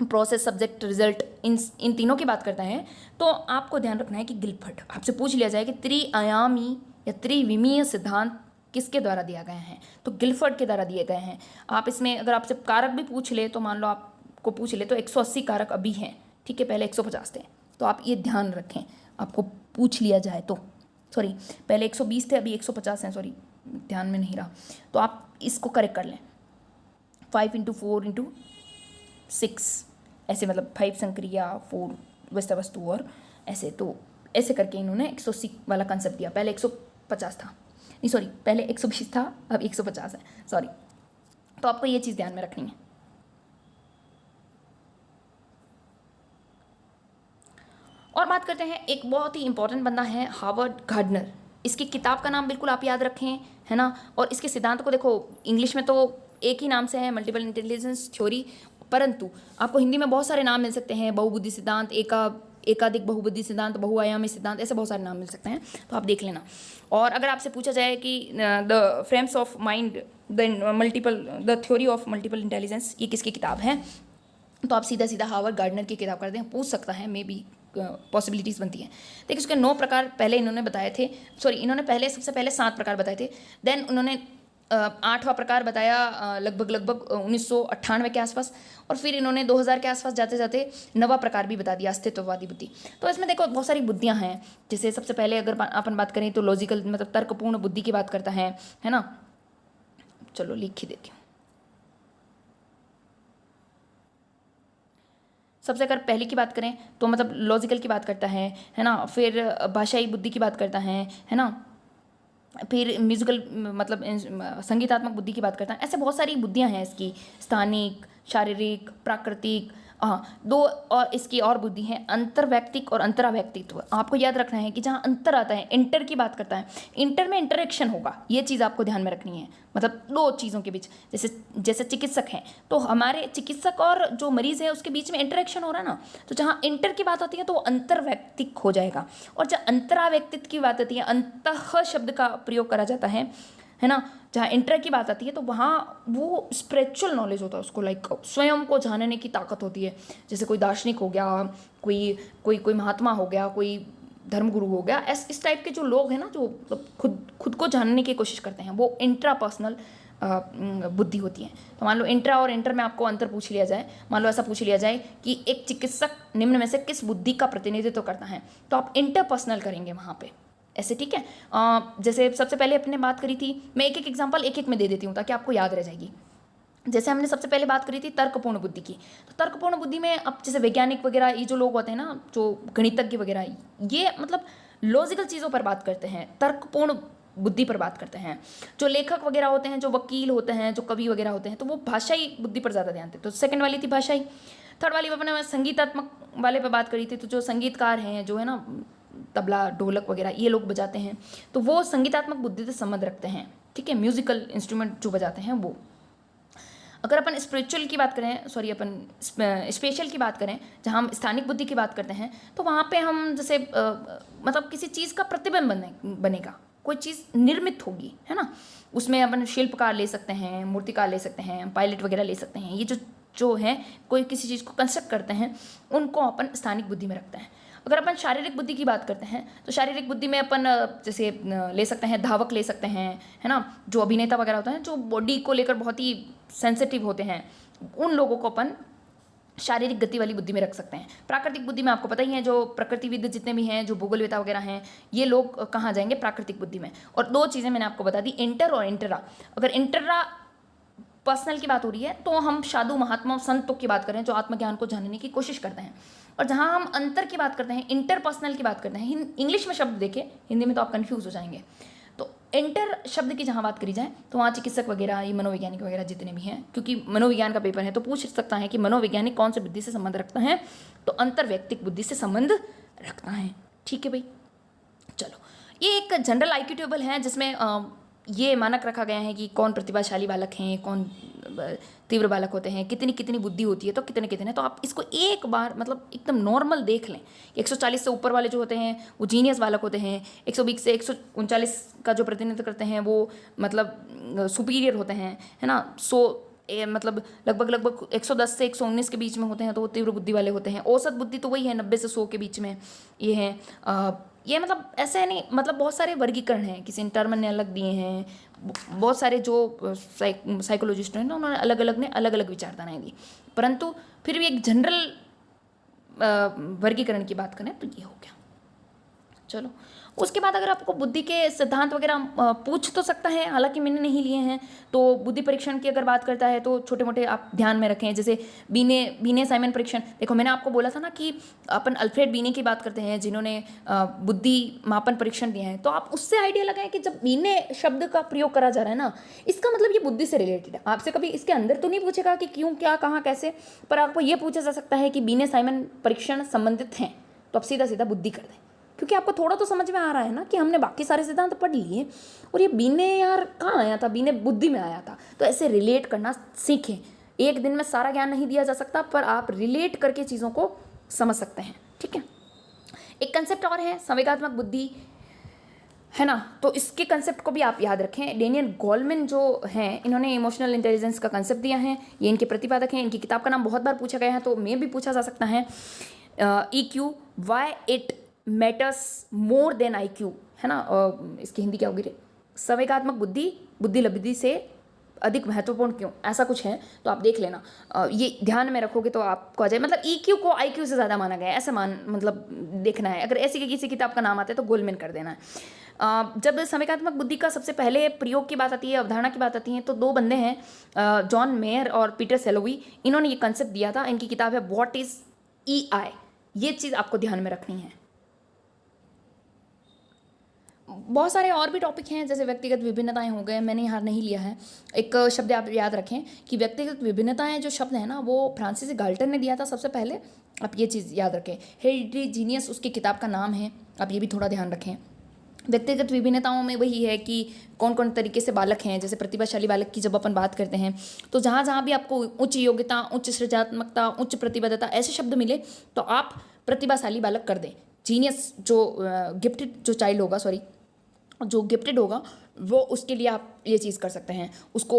प्रोसेस, सब्जेक्ट, रिजल्ट, इन तीनों की बात करता है। तो आपको ध्यान रखना है कि गिलफर्ड आपसे पूछ लिया जाए कि त्रिआयामी या त्रिविमीय सिद्धांत किसके द्वारा दिया गया है, तो गिलफर्ड के द्वारा दिए गए हैं। आप इसमें अगर आपसे कारक भी पूछ ले तो मान लो आपको पूछ ले तो 180 कारक अभी हैं, ठीक है, पहले 150 थे, तो आप ये ध्यान रखें, आपको पूछ लिया जाए तो, सॉरी पहले 120 थे अभी 150 हैं, सॉरी ध्यान में नहीं रहा, तो आप इसको करेक्ट कर लें, 5 × 4 × 6 ऐसे, मतलब 5 संक्रिया, 4 विषय वस्तु और ऐसे, तो ऐसे करके इन्होंने 180 वाला कंसेप्ट दिया। पहले 150 था, नहीं सॉरी पहले 120 था, अब 150 है, सॉरी। तो आपको ये चीज़ ध्यान में रखनी है। और बात करते हैं, एक बहुत ही इंपॉर्टेंट बंदा है हावर्ड गार्डनर, इसकी किताब का नाम बिल्कुल आप याद रखें, है ना। और इसके सिद्धांत को देखो, इंग्लिश में तो एक ही नाम से है, मल्टीपल इंटेलिजेंस थ्योरी, परंतु आपको हिंदी में बहुत सारे नाम मिल सकते हैं, बहुबुद्धि सिद्धांत, एकाधिक बहुबुद्धि सिद्धांत, बहुआयामी सिद्धांत, ऐसे बहुत सारे नाम मिल सकते हैं, तो आप देख लेना। और अगर आपसे पूछा जाए कि the frames of mind, the theory of multiple intelligence, ये किसकी किताब है, तो आप सीधा सीधा हावर्ड गार्डनर की किताब कर दें, पूछ सकता है, मे बी पॉसिबिलिटीज़ बनती हैं। देखिए उसके 9 प्रकार पहले इन्होंने बताए थे, सॉरी इन्होंने पहले सबसे पहले 7 प्रकार बताए थे, देन उन्होंने 8वां प्रकार बताया लगभग 1998 के आसपास, और फिर इन्होंने 2000 के आसपास जाते जाते 9वां प्रकार भी बता दिया, अस्तित्ववादी बुद्धि। तो इसमें देखो बहुत सारी बुद्धियाँ हैं, जैसे सबसे पहले अगर अपन बात करें तो लॉजिकल, मतलब तर्कपूर्ण बुद्धि की बात करता है ना। चलो लिख ही देती हूँ। सबसे अगर पहली की बात करें तो मतलब लॉजिकल की बात करता है ना, फिर भाषाई बुद्धि की बात करता है ना, फिर म्यूजिकल मतलब संगीतात्मक बुद्धि की बात करता है। ऐसे बहुत सारी बुद्धियां हैं इसकी, स्थानिक, शारीरिक, प्राकृतिक, हाँ 2 और इसकी और बुद्धि है अंतर्वैयक्तिक और अंतरावैयक्तित्व। आपको याद रखना है कि जहाँ अंतर आता है, इंटर की बात करता है, इंटर में इंटरेक्शन होगा, ये चीज़ आपको ध्यान में रखनी है, मतलब 2 चीज़ों के बीच, जैसे चिकित्सक हैं तो हमारे चिकित्सक और जो मरीज़ है उसके बीच में इंटरेक्शन हो रहा है ना, तो जहाँ इंटर की बात आती है तो वो अंतर्वैयक्तिक हो जाएगा। और जब अंतरावैयक्तित्व की बात आती है, अंतः शब्द का प्रयोग करा जाता है ना, जहाँ इंटर की बात आती है तो वहाँ वो स्पिरिचुअल नॉलेज होता है, उसको लाइक स्वयं को जानने की ताकत होती है। जैसे कोई दार्शनिक हो गया, कोई महात्मा हो गया, कोई धर्मगुरु हो गया, इस टाइप के जो लोग हैं ना, जो खुद को जानने की कोशिश करते हैं, वो इंट्रापर्सनल बुद्धि होती है। तो मान लो इंट्रा और इंटर में आपको अंतर पूछ लिया जाए, मान लो ऐसा पूछ लिया जाए कि एक चिकित्सक निम्न में से किस बुद्धि का प्रतिनिधित्व करता है, तो आप इंटरपर्सनल करेंगे वहाँ पे, ऐसे, ठीक है। जैसे सबसे पहले अपने बात करी थी, मैं एक एग्जांपल एक में दे देती हूँ ताकि आपको याद रह जाएगी। जैसे हमने सबसे पहले बात करी थी तर्कपूर्ण बुद्धि की, तो तर्कपूर्ण बुद्धि में अब जैसे वैज्ञानिक वगैरह ये जो लोग होते हैं ना, जो गणितज्ञ वगैरह, ये मतलब लॉजिकल चीज़ों पर बात करते हैं, तर्कपूर्ण बुद्धि पर बात करते हैं। जो लेखक वगैरह होते हैं, जो वकील होते हैं, जो कवि वगैरह होते हैं, तो वो भाषाई बुद्धि पर ज़्यादा ध्यान देते हैं। तो सेकंड वाली थी भाषाई। थर्ड वाली अपने संगीतात्मक वाले पे बात करी थी, तो जो संगीतकार हैं, जो है ना तबला ढोलक वगैरह ये लोग बजाते हैं, तो वो संगीतात्मक बुद्धि से संबंध रखते हैं, ठीक है, म्यूजिकल इंस्ट्रूमेंट जो बजाते हैं वो। अगर अपन स्पिरिचुअल की बात करें, सॉरी अपन स्पेशल की बात करें, जहाँ हम स्थानिक बुद्धि की बात करते हैं, तो वहाँ पे हम जैसे मतलब किसी चीज़ का प्रतिबिंब बनेगा, कोई चीज़ निर्मित होगी, है ना, उसमें अपन शिल्पकार ले सकते हैं, मूर्तिकार ले सकते हैं, पायलट वगैरह ले सकते हैं। ये जो जो है कोई किसी चीज़ को कंस्ट्रक्ट करते हैं, उनको अपन स्थानिक बुद्धि में रखते हैं। अगर अपन शारीरिक बुद्धि की बात करते हैं, तो शारीरिक बुद्धि में अपन जैसे ले सकते हैं धावक ले सकते हैं, है ना, जो अभिनेता वगैरह होते हैं, जो बॉडी को लेकर बहुत ही सेंसिटिव होते हैं, उन लोगों को अपन शारीरिक गति वाली बुद्धि में रख सकते हैं। प्राकृतिक बुद्धि में आपको पता ही है, जो प्रकृतिविद जितने भी हैं, जो भूगोलवेता वगैरह हैं, ये लोग कहाँ जाएंगे, प्राकृतिक बुद्धि में। और दो चीज़ें मैंने आपको बता दी, इंटर और इंटरा। अगर इंटरा पर्सनल की बात हो रही है, तो हम साधु महात्मा संतों की बात करें, जो आत्मज्ञान को जानने की कोशिश करते हैं। और जहाँ हम अंतर की बात करते हैं, इंटर पर्सनल की बात करते हैं, इंग्लिश में शब्द देखें, हिंदी में तो आप कन्फ्यूज हो जाएंगे। तो इंटर शब्द की जहाँ बात करी जाए, तो वहाँ चिकित्सक वगैरह, ये मनोवैज्ञानिक वगैरह जितने भी हैं, क्योंकि मनोविज्ञान का पेपर है, तो पूछ सकता है कि मनोवैज्ञानिक कौन से बुद्धि से संबंध रखता है, तो अंतर्वैयक्तिक बुद्धि से संबंध रखता है। ठीक है भाई, चलो, ये एक जनरल IQ टेबल है, जिसमें ये मानक रखा गया है कि कौन प्रतिभाशाली बालक हैं, कौन तीव्र बालक होते हैं, कितनी कितनी बुद्धि होती है, तो कितने कितने। तो आप इसको एक बार मतलब एकदम नॉर्मल देख लें। 140 से ऊपर वाले जो होते हैं वो जीनियस बालक होते हैं, 120 से 139 का जो प्रतिनिधित्व करते हैं वो मतलब सुपीरियर होते हैं, है ना। मतलब लगभग 110 से 119 के बीच में होते हैं, तो वो तीव्र बुद्धि वाले होते हैं। औसत बुद्धि तो वही है 90 से 100 के बीच में ये है। ये मतलब ऐसे नहीं, मतलब बहुत सारे वर्गीकरण हैं, किसी ने टर्म ने अलग दिए हैं, बहुत सारे जो साइकोलॉजिस्ट हैं ना, उन्होंने अलग अलग विचारधाराएं दी, परंतु फिर भी एक जनरल वर्गीकरण की बात करें तो ये हो गया। चलो, उसके बाद अगर आपको बुद्धि के सिद्धांत वगैरह पूछ तो सकता है, हालांकि मैंने नहीं लिए हैं। तो बुद्धि परीक्षण की अगर बात करता है, तो छोटे मोटे आप ध्यान में रखें, जैसे बीने साइमन परीक्षण। देखो, मैंने आपको बोला था ना कि अपन अल्फ्रेड बीने की बात करते हैं, जिन्होंने बुद्धि मापन परीक्षण दिया है। तो आप उससे आइडिया लगाएं कि जब बीने शब्द का प्रयोग करा जा रहा है ना, इसका मतलब ये बुद्धि से रिलेटेड है। आपसे कभी इसके अंदर तो नहीं पूछेगा कि क्यों, क्या, कहाँ, कैसे, पर आपको ये पूछा जा सकता है कि बीने साइमन परीक्षण संबंधित हैं, तो आप सीधा सीधा बुद्धि कर दें, क्योंकि आपको थोड़ा तो समझ में आ रहा है ना कि हमने बाकी सारे सिद्धांत पढ़ लिए और ये बीने यार कहाँ आया था, बीने बुद्धि में आया था। तो ऐसे रिलेट करना सीखें। एक दिन में सारा ज्ञान नहीं दिया जा सकता, पर आप रिलेट करके चीज़ों को समझ सकते हैं। ठीक है, एक कंसेप्ट और है संवेगात्मक बुद्धि, है ना। तो इसके कंसेप्ट को भी आप याद रखें। डेनियल गोलमैन जो हैं, इन्होंने इमोशनल इंटेलिजेंस का कंसेप्ट दिया है। ये इनके प्रतिपादक हैं। इनकी किताब का नाम बहुत बार पूछा गया है, तो मैं भी पूछा जा सकता है, EQ why it matters more than IQ, है ना। इसकी हिंदी क्या होगी रे, संवेगात्मक बुद्धि बुद्धि लब्धि से अधिक महत्वपूर्ण क्यों, ऐसा कुछ है। तो आप देख लेना, ये ध्यान में रखोगे तो आपको आ जाए। मतलब EQ को IQ से ज़्यादा माना गया है, ऐसा मतलब देखना है। अगर ऐसी किसी किताब का नाम आता है तो गोलमैन कर देना है। जब संवेगात्मक बुद्धि का सबसे पहले प्रयोग की बात आती है, अवधारणा की बात आती है, तो दो बंदे हैं, जॉन मेयर और पीटर सेलोवी। इन्होंने ये कंसेप्ट दिया था। इनकी किताब है व्हाट इज़ EI। ये चीज़ आपको ध्यान में रखनी है। बहुत सारे और भी टॉपिक हैं, जैसे व्यक्तिगत विभिन्नताएं हो गए, मैंने यहाँ नहीं लिया है। एक शब्द आप याद रखें कि व्यक्तिगत विभिन्नताएं जो शब्द है ना, वो फ्रांसिस गाल्टन ने दिया था सबसे पहले। आप ये चीज़ याद रखें। हेरिडिजीनियस उसकी किताब का नाम है, आप ये भी थोड़ा ध्यान रखें। व्यक्तिगत विभिन्नताओं में वही है कि कौन कौन तरीके से बालक हैं। जैसे प्रतिभाशाली बालक की जब अपन बात करते हैं, तो जहाँ जहाँ भी आपको उच्च योग्यता, उच्च सृजनात्मकता, उच्च प्रतिबद्धता ऐसे शब्द मिले, तो आप प्रतिभाशाली बालक कर दें। जीनियस जो गिफ्टेड जो चाइल्ड होगा, सॉरी जो गिफ्टेड होगा, वो उसके लिए आप ये चीज़ कर सकते हैं। उसको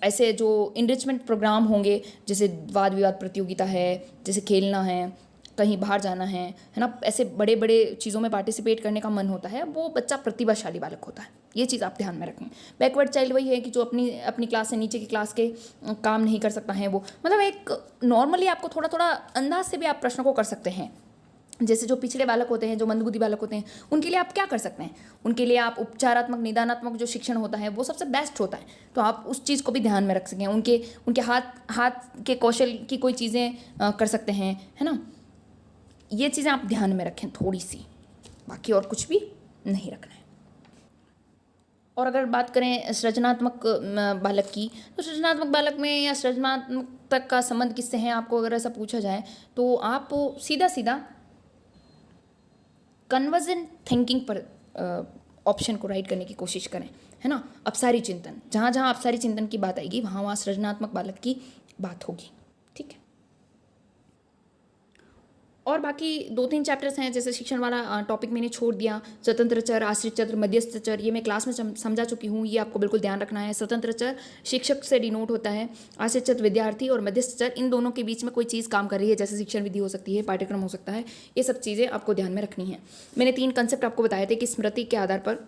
ऐसे जो इनरिचमेंट प्रोग्राम होंगे, जैसे वाद विवाद प्रतियोगिता है, जैसे खेलना है, कहीं बाहर जाना है ना, ऐसे बड़े बड़े चीज़ों में पार्टिसिपेट करने का मन होता है, वो बच्चा प्रतिभाशाली बालक होता है। ये चीज़ आप ध्यान में रखें। बैकवर्ड चाइल्ड वही है कि जो अपनी क्लास से नीचे की क्लास के काम नहीं कर सकता है। वो मतलब एक नॉर्मली आपको थोड़ा थोड़ा अंदाज से भी आप प्रश्न को कर सकते हैं। जैसे जो पिछड़े बालक होते हैं, जो मंदबुद्धि बालक होते हैं, उनके लिए आप क्या कर सकते हैं? उनके लिए आप उपचारात्मक निदानात्मक जो शिक्षण होता है वो सबसे बेस्ट होता है, तो आप उस चीज़ को भी ध्यान में रख सकें। उनके उनके हाथ के कौशल की कोई चीज़ें कर सकते हैं, है ना। ये चीज़ें आप ध्यान में रखें थोड़ी सी, बाकी और कुछ भी नहीं रखना है। और अगर बात करें सृजनात्मक बालक की, तो सृजनात्मक बालक में या सृजनात्मकता का संबंध किससे है, आपको अगर ऐसा पूछा जाए तो आप सीधा सीधा कन्वर्जेंट थिंकिंग पर ऑप्शन को राइट करने की कोशिश करें, है ना। अपसारी चिंतन, जहाँ जहाँ अपसारी चिंतन की बात आएगी वहाँ वहाँ सृजनात्मक बालक की बात होगी, ठीक है। और बाकी 2-3 चैप्टर्स हैं, जैसे शिक्षण वाला टॉपिक मैंने छोड़ दिया। स्वतंत्र चर, आश्रित चर, मध्यस्थ चर, ये मैं क्लास में समझा चुकी हूँ, ये आपको बिल्कुल ध्यान रखना है। स्वतंत्र चर शिक्षक से डिनोट होता है, आश्रित चर विद्यार्थी, और मध्यस्थ चर इन दोनों के बीच में कोई चीज़ काम कर रही है, जैसे शिक्षण विधि हो सकती है, पाठ्यक्रम हो सकता है। ये सब चीज़ें आपको ध्यान में रखनी है। मैंने 3 कंसेप्ट आपको बताए थे कि स्मृति के आधार पर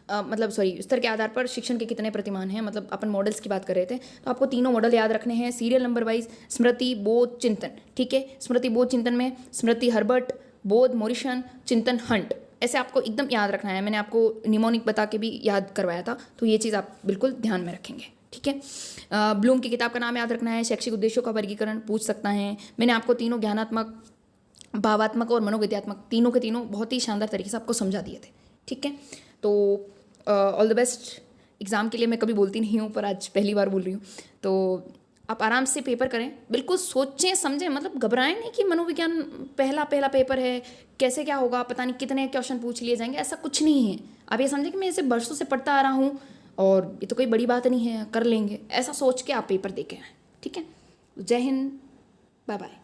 स्तर के आधार पर शिक्षण के कितने प्रतिमान हैं, मतलब अपन मॉडल्स की बात कर रहे थे, तो आपको तीनों मॉडल याद रखने हैं सीरियल नंबर वाइज। स्मृति, बोध, चिंतन, ठीक है। स्मृति बोध चिंतन में स्मृति हर्बर्ट, बोध मोरिसन, चिंतन हंट, ऐसे आपको एकदम याद रखना है। मैंने आपको निमोनिक बता के भी याद करवाया था, तो ये चीज़ आप बिल्कुल ध्यान में रखेंगे, ठीक है। ब्लूम की किताब का नाम याद रखना है। शैक्षिक उद्देश्यों का वर्गीकरण पूछ सकता है। मैंने आपको तीनों ज्ञानात्मक, भावात्मक और मनोविद्यात्मक तीनों के तीनों बहुत ही शानदार तरीके से आपको समझा दिए थे, ठीक है। तो ऑल द बेस्ट। एग्ज़ाम के लिए मैं कभी बोलती नहीं हूँ, पर आज पहली बार बोल रही हूँ। तो आप आराम से पेपर करें, बिल्कुल सोचें समझें, मतलब घबराएं नहीं कि मनोविज्ञान पहला पेपर है, कैसे क्या होगा, पता नहीं कितने क्वेश्चन पूछ लिए जाएंगे, ऐसा कुछ नहीं है। आप ये समझें कि मैं इसे बरसों से पढ़ता आ रहा हूँ और ये तो कोई बड़ी बात नहीं है, कर लेंगे, ऐसा सोच के आप पेपर दे के आएँ, ठीक है। जय हिंद, बाय बाय।